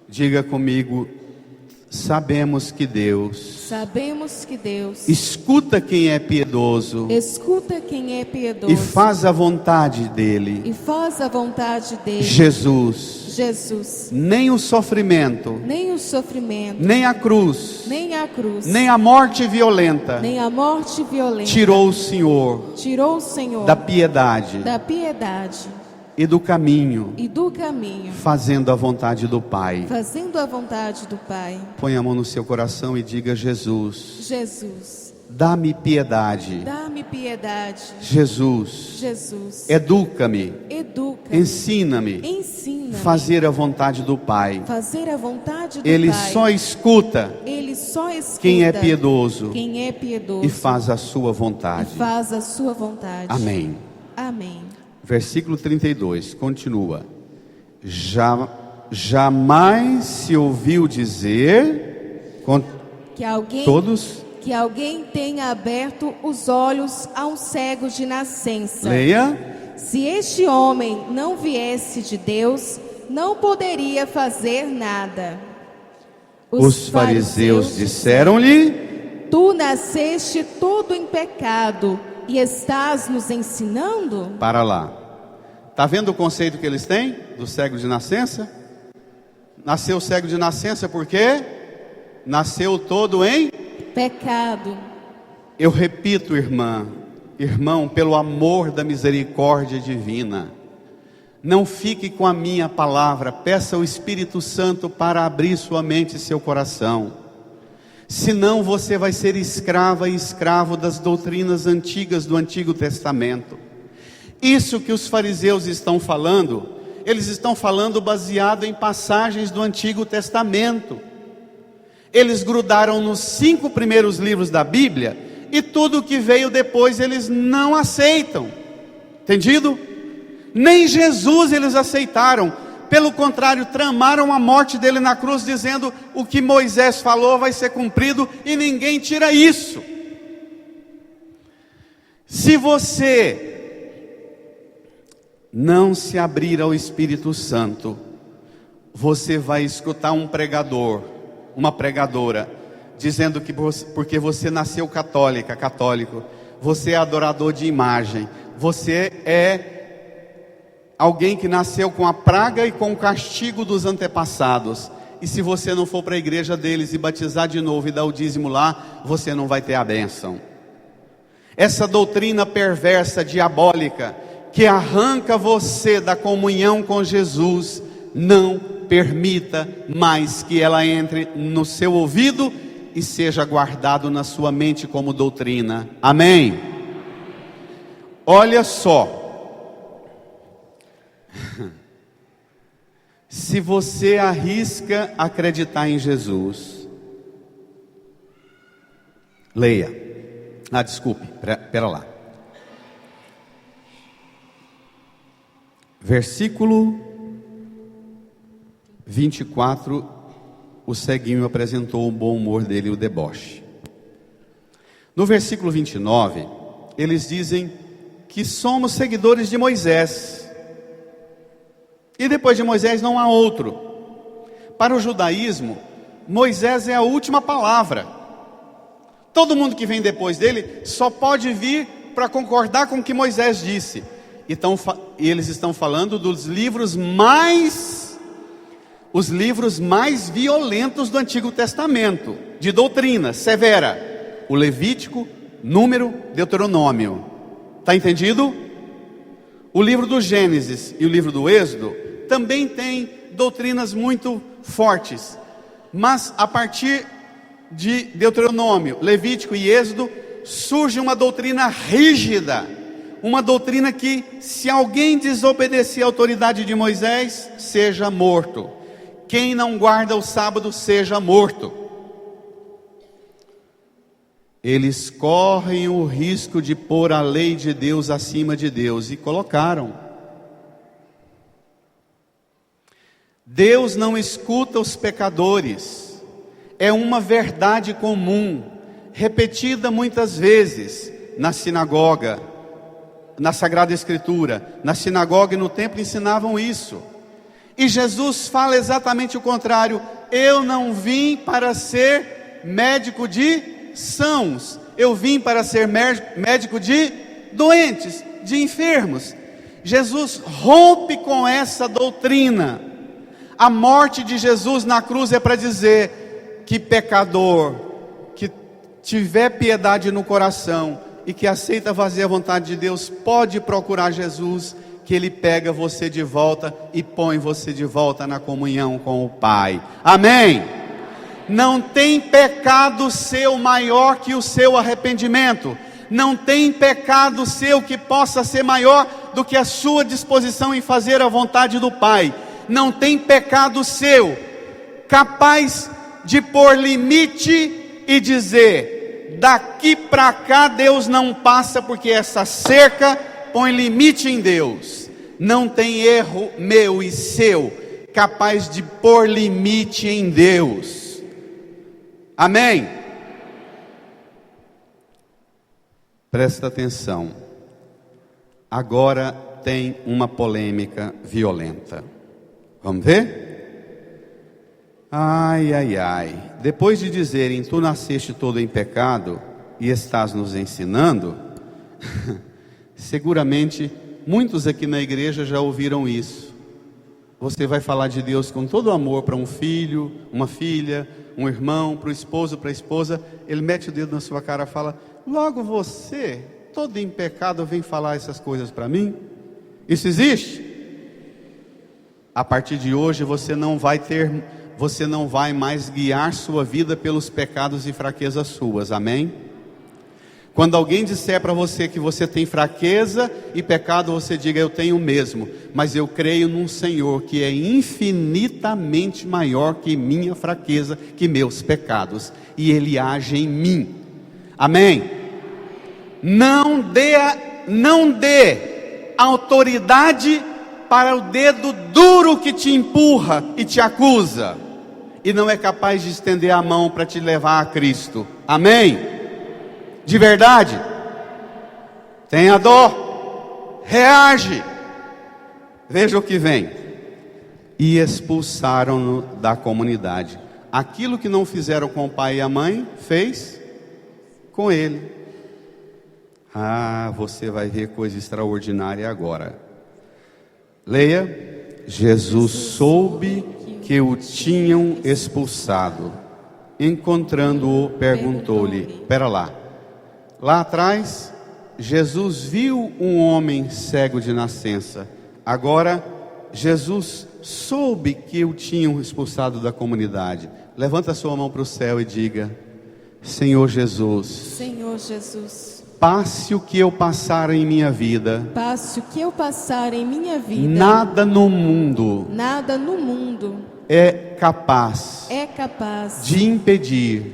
Diga comigo: sabemos que Deus escuta quem é piedoso, e faz a vontade dele. Jesus Jesus, nem o sofrimento, nem o sofrimento, nem a cruz, nem a cruz, nem a morte violenta, nem a morte violenta, tirou o Senhor tirou o Senhor da piedade da piedade e do caminho, e do caminho, fazendo a vontade do Pai. fazendo a vontade do Pai. Põe a mão no seu coração e diga: Jesus, Jesus, dá-me piedade. dá-me piedade. Jesus, Jesus, educa-me, educa-me, ensina-me, ensina-me, fazer a vontade do Pai. fazer a vontade do Ele Pai. só escuta Ele só escuta quem é piedoso quem é piedoso e faz a sua e vontade. faz a sua vontade. Amém. Amém. Versículo 32, continua. Jamais se ouviu dizer, todos, Que alguém tenha aberto os olhos a um cego de nascença. leia. Se este homem não viesse de Deus, não poderia fazer nada. Os fariseus disseram-lhe: Tu nasceste todo em pecado e estás nos ensinando? para lá. Está vendo o conceito que eles têm do cego de nascença? Nasceu cego de nascença porque nasceu todo em Pecado. Eu repito, irmão, pelo amor da misericórdia divina, não fique com a minha palavra, peça ao Espírito Santo para abrir sua mente e seu coração. Senão você vai ser escrava e escravo das doutrinas antigas do Antigo Testamento. Isso que os fariseus estão falando, eles estão falando baseado em passagens do Antigo Testamento. Eles grudaram nos 5 primeiros livros da Bíblia e tudo o que veio depois eles não aceitam. Entendido? Nem Jesus eles aceitaram. Pelo contrário, tramaram a morte dele na cruz, dizendo: o que Moisés falou vai ser cumprido e ninguém tira isso. Se você não se abrir ao Espírito Santo, você vai escutar um pregador, uma pregadora, dizendo que porque você nasceu católico, você é adorador de imagem, você é alguém que nasceu com a praga e com o castigo dos antepassados, e se você não for para a igreja deles e batizar de novo e dar o dízimo lá, você não vai ter a bênção. Essa doutrina perversa, diabólica, que arranca você da comunhão com Jesus, não permita mais que ela entre no seu ouvido e seja guardado na sua mente como doutrina. Amém? Olha só. Se você arrisca acreditar em Jesus, leia. Desculpe, pera lá. Versículo 24, o ceguinho apresentou o bom humor dele e o deboche. No versículo 29, eles dizem que somos seguidores de Moisés. E depois de Moisés não há outro. Para o judaísmo, Moisés é a última palavra. Todo mundo que vem depois dele só pode vir para concordar com o que Moisés disse. Então, eles estão falando dos livros os livros mais violentos do Antigo Testamento, de doutrina severa: o Levítico, Número, Deuteronômio. Está entendido? O livro do Gênesis e o livro do Êxodo também tem doutrinas muito fortes, mas a partir de Deuteronômio, Levítico e Êxodo surge uma doutrina rígida, uma doutrina que, se alguém desobedecer a autoridade de Moisés, seja morto. Quem não guarda o sábado, seja morto. Eles correm o risco de pôr a lei de Deus acima de Deus, e colocaram. Deus não escuta os pecadores. É uma verdade comum, repetida muitas vezes na sinagoga, na Sagrada Escritura. Na sinagoga e no templo ensinavam isso. E Jesus fala exatamente o contrário: eu não vim para ser médico de sãos, eu vim para ser médico de doentes, de enfermos. Jesus rompe com essa doutrina. A morte de Jesus na cruz é para dizer que pecador, que tiver piedade no coração e que aceita fazer a vontade de Deus, pode procurar Jesus, que Ele pega você de volta e põe você de volta na comunhão com o Pai. Amém? Não tem pecado seu maior que o seu arrependimento. Não tem pecado seu que possa ser maior do que a sua disposição em fazer a vontade do Pai. Não tem pecado seu capaz de pôr limite e dizer: daqui para cá Deus não passa, porque essa cerca põe limite em Deus. Não tem erro meu e seu capaz de pôr limite em Deus. Amém? Presta atenção. Agora tem uma polêmica violenta. Vamos ver? Ai, ai, ai. Depois de dizerem: tu nasceste todo em pecado e estás nos ensinando, seguramente muitos aqui na igreja já ouviram isso. Você vai falar de Deus com todo amor para um filho, uma filha, um irmão, para o esposo, para a esposa. Ele mete o dedo na sua cara e fala: logo você, todo em pecado, vem falar essas coisas para mim? Isso existe? A partir de hoje você não vai mais guiar sua vida pelos pecados e fraquezas suas. Amém? Quando alguém disser para você que você tem fraqueza e pecado, você diga: eu tenho mesmo, mas eu creio num Senhor que é infinitamente maior que minha fraqueza, que meus pecados, e Ele age em mim. Amém? Não dê autoridade para o dedo duro que te empurra e te acusa, e não é capaz de estender a mão para te levar a Cristo. Amém? De verdade? Tenha dó, reage. Veja o que vem. E expulsaram-no da comunidade. Aquilo que não fizeram com o pai e a mãe, fez com ele. Ah, você vai ver coisa extraordinária agora. Leia. Jesus soube que o tinham expulsado. Encontrando-o, perguntou-lhe: espera lá. Lá atrás, Jesus viu um homem cego de nascença. Agora, Jesus soube que o tinham expulsado da comunidade. Levanta a sua mão para o céu e diga: Senhor Jesus, Senhor Jesus, passe o que eu passar em minha vida, passe o que eu passar em minha vida, nada no mundo é capaz de impedir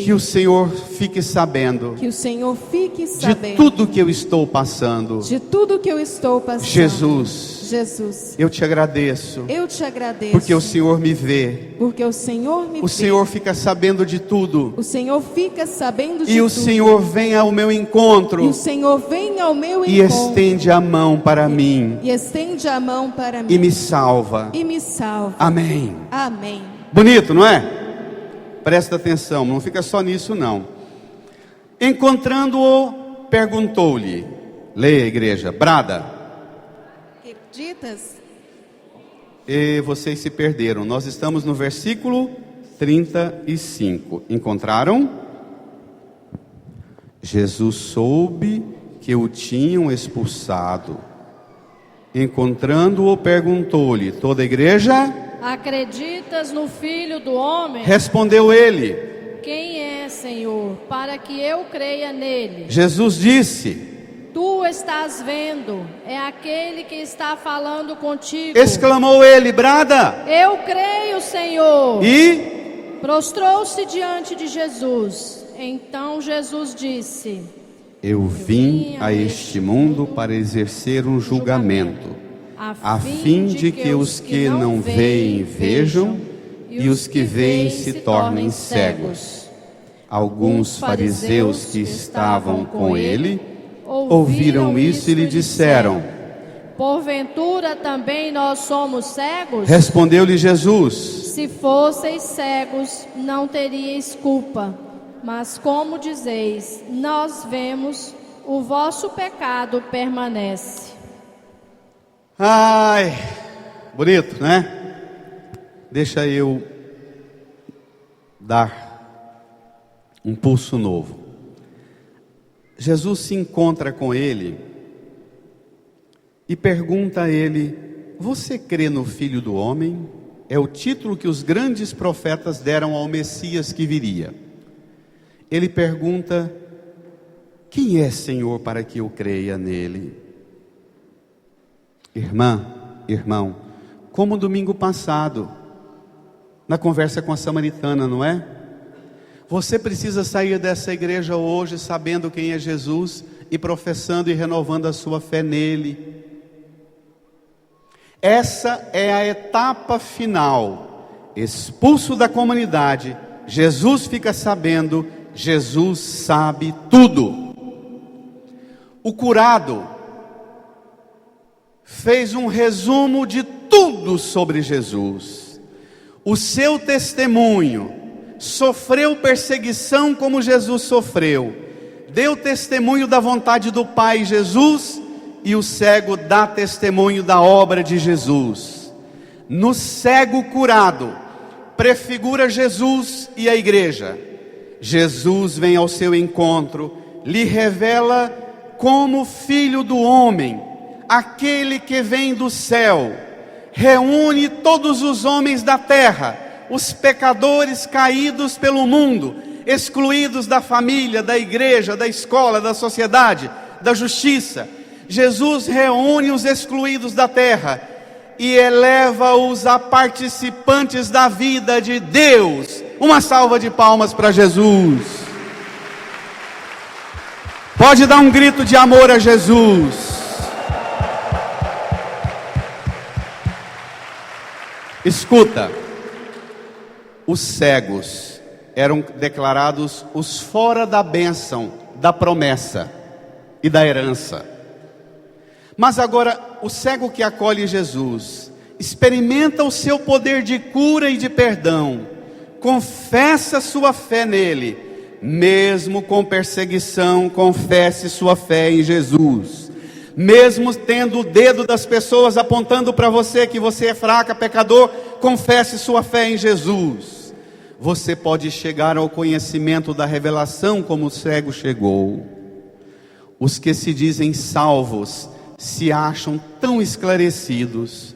que o Senhor fique sabendo de tudo que eu estou passando. Jesus, eu te agradeço, porque o Senhor me vê, o Senhor fica sabendo de tudo, e o Senhor vem ao meu encontro, e estende a mão para mim, e me salva. Amém. Amém. Bonito, não é? Presta atenção, não fica só nisso não. Encontrando-o, perguntou-lhe. Leia, igreja, brada. Ditas. E vocês se perderam. Nós estamos no versículo 35. Encontraram? Jesus soube que o tinham expulsado. Encontrando-o, perguntou-lhe. Toda a igreja? Acreditas no Filho do Homem? Respondeu ele: Quem é, Senhor, para que eu creia nele? Jesus disse: Tu estás vendo, é aquele que está falando contigo. Exclamou ele: brada. Eu creio, Senhor. E prostrou-se diante de Jesus. Então Jesus disse: Eu vim a este mundo para exercer um julgamento, a fim de que os que não veem vejam, e os que veem se tornem cegos. Alguns fariseus que estavam com ele ouviram isso e lhe disseram: Porventura também nós somos cegos? Respondeu-lhe Jesus: Se fosseis cegos, não teríeis culpa. Mas como dizeis, nós vemos, o vosso pecado permanece. Ai, bonito, né? Deixa eu dar um pulso novo. Jesus se encontra com ele e pergunta a ele: você crê no Filho do Homem? É o título que os grandes profetas deram ao Messias que viria. Ele pergunta: quem é, Senhor, para que eu creia nele? Irmã, irmão, como domingo passado, na conversa com a samaritana, não é? Você precisa sair dessa igreja hoje sabendo quem é Jesus e professando e renovando a sua fé nele. Essa é a etapa final. Expulso da comunidade, Jesus fica sabendo, Jesus sabe tudo. O curado fez um resumo de tudo sobre Jesus. O seu testemunho, sofreu perseguição como Jesus sofreu, deu testemunho da vontade do Pai Jesus, e o cego dá testemunho da obra de Jesus. No cego curado, prefigura Jesus e a igreja. Jesus vem ao seu encontro, lhe revela como Filho do Homem, aquele que vem do céu, reúne todos os homens da terra, os pecadores caídos pelo mundo, excluídos da família, da igreja, da escola, da sociedade, da justiça. Jesus reúne os excluídos da terra e eleva-os a participantes da vida de Deus. Uma salva de palmas para Jesus. Pode dar um grito de amor a Jesus. Escuta, os cegos eram declarados os fora da bênção, da promessa e da herança. Mas agora, o cego que acolhe Jesus, experimenta o seu poder de cura e de perdão, confessa sua fé nele, mesmo com perseguição, confesse sua fé em Jesus. Mesmo tendo o dedo das pessoas apontando para você que você é fraca, pecador, confesse sua fé em Jesus. Você pode chegar ao conhecimento da revelação como o cego chegou. Os que se dizem salvos se acham tão esclarecidos,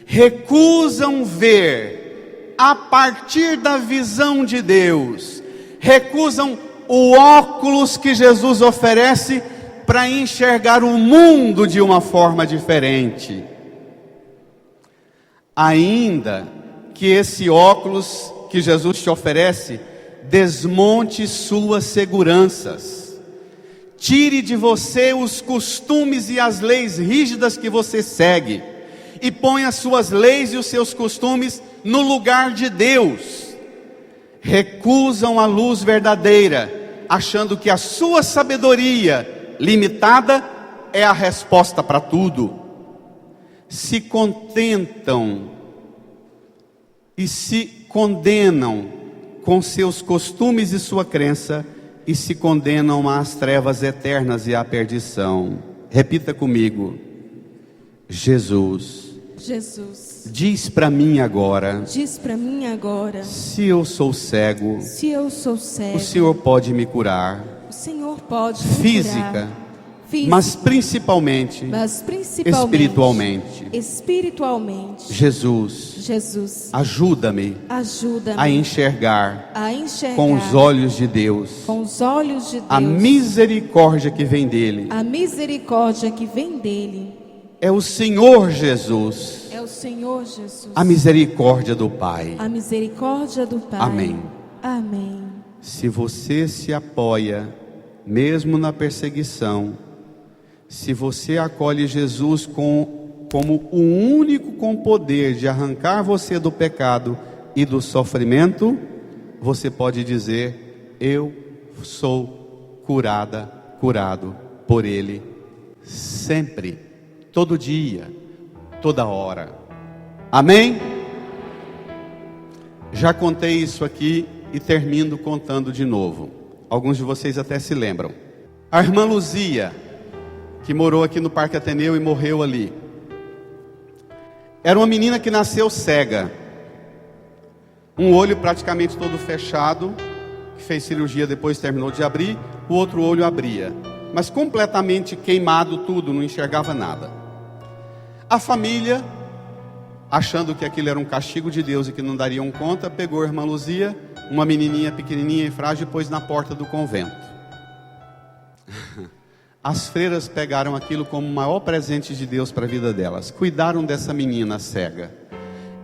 recusam ver a partir da visão de Deus, recusam o óculos que Jesus oferece para enxergar o mundo de uma forma diferente. Ainda que esse óculos que Jesus te oferece desmonte suas seguranças, tire de você os costumes e as leis rígidas que você segue, e ponha as suas leis e os seus costumes no lugar de Deus. Recusam a luz verdadeira, achando que a sua sabedoria limitada é a resposta para tudo. Se contentam e se condenam com seus costumes e sua crença, e se condenam às trevas eternas e à perdição. Repita comigo: Jesus, Jesus, diz para mim agora, se eu sou cego, o Senhor pode me curar, o Senhor pode física, mas principalmente espiritualmente. Jesus, ajuda-me a enxergar com os olhos de Deus, a misericórdia que vem dele. É o Senhor Jesus, a misericórdia do Pai. Amém. Se você se apoia mesmo na perseguição, se você acolhe Jesus como o único com poder de arrancar você do pecado e do sofrimento, você pode dizer: eu sou curado por Ele, sempre, todo dia, toda hora. Amém? Já contei isso aqui e termino contando de novo. Alguns de vocês até se lembram. A irmã Luzia, que morou aqui no Parque Ateneu e morreu ali, era uma menina que nasceu cega. Um olho praticamente todo fechado, que fez cirurgia, depois terminou de abrir. O outro olho abria, mas completamente queimado tudo, não enxergava nada. A família, achando que aquilo era um castigo de Deus e que não dariam conta, pegou a irmã Luzia, uma menininha pequenininha e frágil, e pôs na porta do convento. As freiras pegaram aquilo como o maior presente de Deus para a vida delas. Cuidaram dessa menina cega.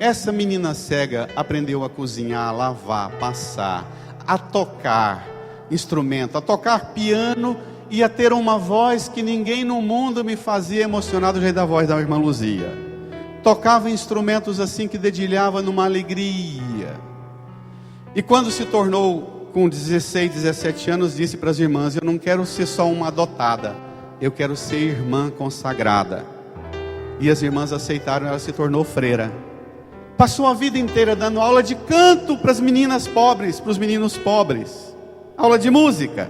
Essa menina cega aprendeu a cozinhar, a lavar, a passar, a tocar instrumento, a tocar piano e a ter uma voz que ninguém no mundo me fazia emocionar do jeito da voz da irmã Luzia. Tocava instrumentos assim que dedilhava numa alegria. E quando se tornou com 16, 17 anos, disse para as irmãs: eu não quero ser só uma adotada, eu quero ser irmã consagrada. E as irmãs aceitaram, ela se tornou freira. Passou a vida inteira dando aula de canto para as meninas pobres, para os meninos pobres, aula de música.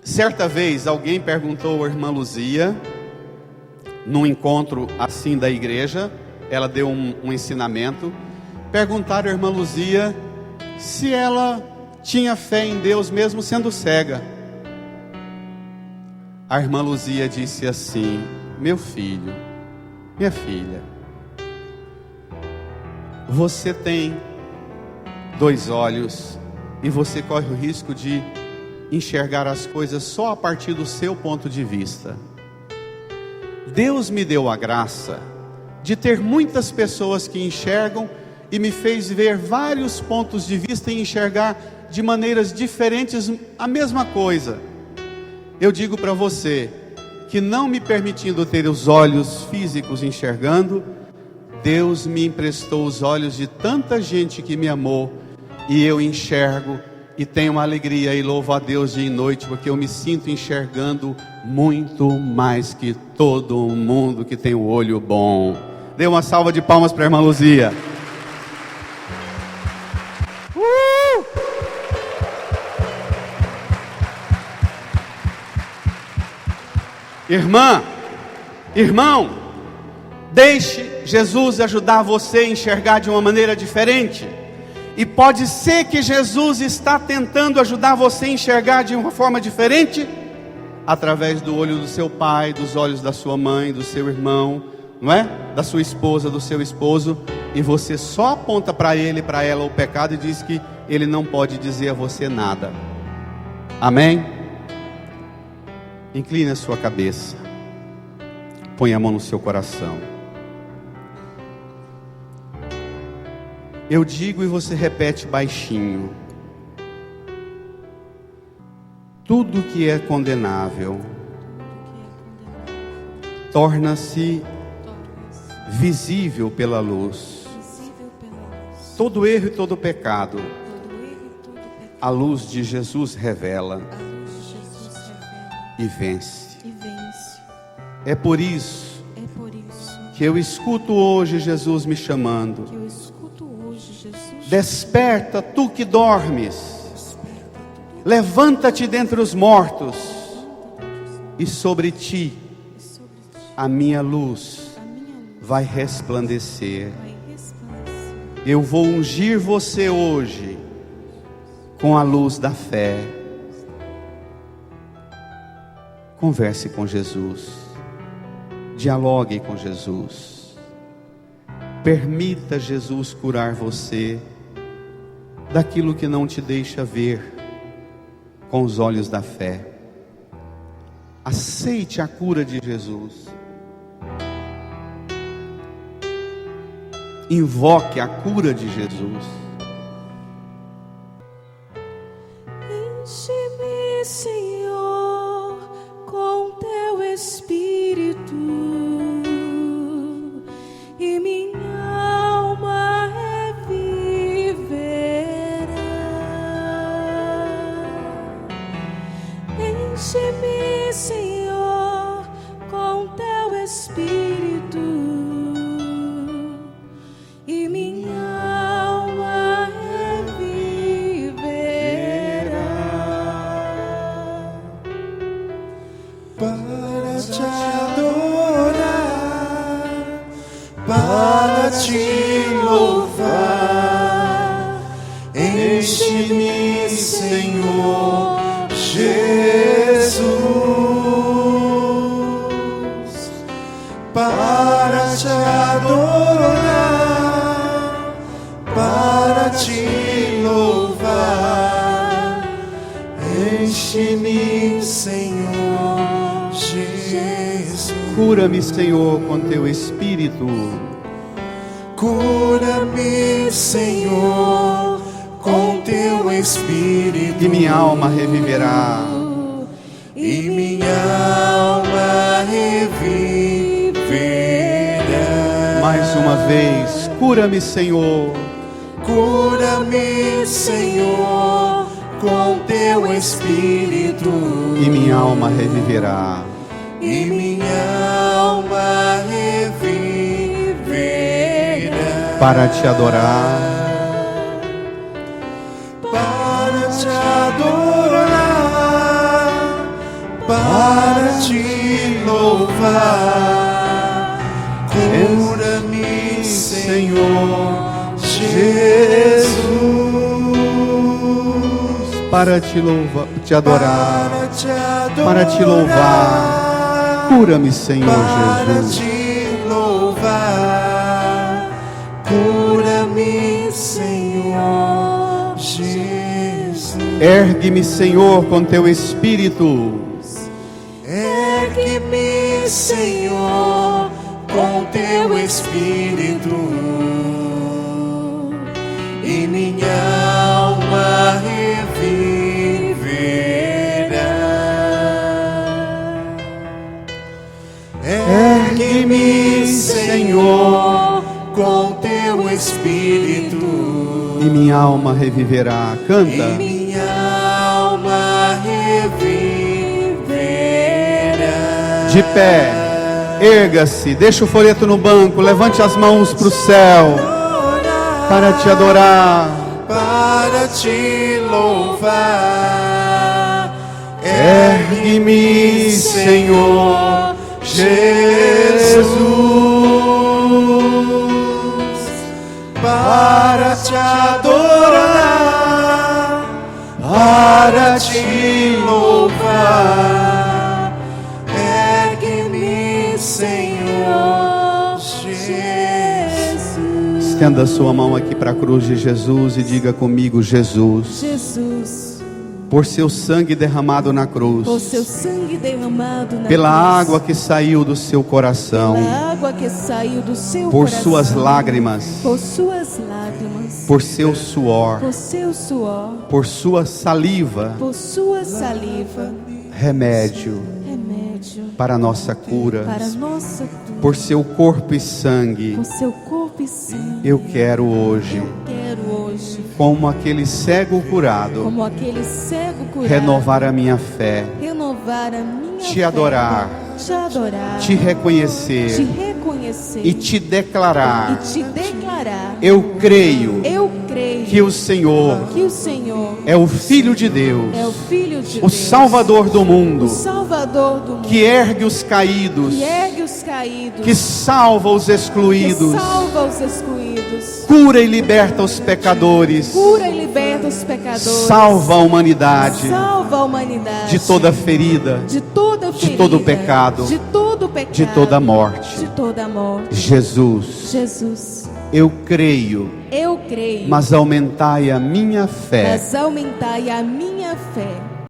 Certa vez alguém perguntou à irmã Luzia, num encontro assim da igreja, ela deu um ensinamento. Perguntaram à irmã Luzia se ela tinha fé em Deus mesmo sendo cega. A irmã Luzia disse assim: meu filho, minha filha, você tem 2 olhos e você corre o risco de enxergar as coisas só a partir do seu ponto de vista. Deus me deu a graça de ter muitas pessoas que enxergam e me fez ver vários pontos de vista e enxergar de maneiras diferentes a mesma coisa. Eu digo para você que, não me permitindo ter os olhos físicos enxergando, Deus me emprestou os olhos de tanta gente que me amou, e eu enxergo e tenho uma alegria e louvo a Deus dia e noite, porque eu me sinto enxergando muito mais que todo mundo que tem o olho bom. Dê uma salva de palmas para a irmã Luzia. Irmã, irmão, deixe Jesus ajudar você a enxergar de uma maneira diferente. E pode ser que Jesus está tentando ajudar você a enxergar de uma forma diferente, através do olho do seu pai, dos olhos da sua mãe, do seu irmão, não é? Da sua esposa, do seu esposo. E você só aponta para ele, para ela o pecado, e diz que ele não pode dizer a você nada. Amém? Incline a sua cabeça, põe a mão no seu coração. Eu digo e você repete baixinho: tudo que é condenável torna-se visível pela luz. Todo erro e todo pecado, a luz de Jesus revela e vence. É por isso que eu escuto hoje Jesus me chamando: desperta, tu que dormes, levanta-te dentre os mortos, e sobre ti a minha luz vai resplandecer. Eu vou ungir você hoje com a luz da fé. Converse com Jesus, dialogue com Jesus, permita Jesus curar você daquilo que não te deixa ver com os olhos da fé. Aceite a cura de Jesus, invoque a cura de Jesus. Enche-me, Senhor, com teu Espírito, e minha alma reviverá. Enche-me, Senhor, com teu Espírito, e minha alma reviverá. Para te adorar, para para te louvar. Enche-me, Senhor Jesus, para te adorar, para te louvar. Enche-me, Senhor Jesus. Cura-me, Senhor, com teu Espírito. Cura-me, Senhor, com teu Espírito. E minha alma reviverá. E minha alma reviverá. Mais uma vez, cura-me, Senhor. Cura-me, Senhor, com teu Espírito. E minha alma reviverá. E minha alma reviverá. Para te adorar, Para te adorar, para te louvar. Cura-me, Senhor Jesus, para te adorar, para te louvar. Cura-me, Senhor Para Jesus. te louvar. Cura-me, Senhor Jesus. Ergue-me, Senhor, com teu Espírito. Ergue-me, Senhor, com teu Espírito. E minha alma reviverá. Ergue-me, Senhor, com teu Espírito. E minha alma reviverá. E Canta. minha alma reviverá. De pé, erga-se, deixa o folheto no banco, levante as mãos para o céu, para te adorar. Para te louvar. Ergue-me, Senhor Jesus, para te adorar, para te louvar. Ergue-me, Senhor Jesus. Estenda a sua mão aqui para a cruz de Jesus e diga comigo: Jesus, Jesus, por seu sangue derramado na cruz, por seu sangue derramado na pela cruz, água que saiu do seu coração, pela água que saiu do seu por coração, suas lágrimas, por suas lágrimas, por seu suor, por seu suor, por sua saliva, por sua saliva, remédio remédio para a nossa cura, para nossa cura, por seu corpo e sangue. por seu corpo e sangue. Eu quero hoje, Quero hoje, como aquele cego curado, como aquele cego curado, renovar a minha fé, renovar a minha te fé, adorar, te adorar, te reconhecer te reconhecer e te declarar: e te declarar. eu creio Eu creio que o Senhor que o Senhor é o Filho de Deus, é o Filho de o Deus, Salvador do mundo, o Salvador do mundo, que ergue os caídos, que ergue os caídos, que salva os que excluídos, salva os excluídos, cura e liberta os pecadores, cura e liberta os pecadores, salva a humanidade salva a humanidade de toda ferida, de toda de ferida, todo pecado, de todo pecado, de toda morte. de toda morte. Jesus, Jesus, eu creio, eu creio, mas aumentai a minha fé. mas aumentai a minha fé.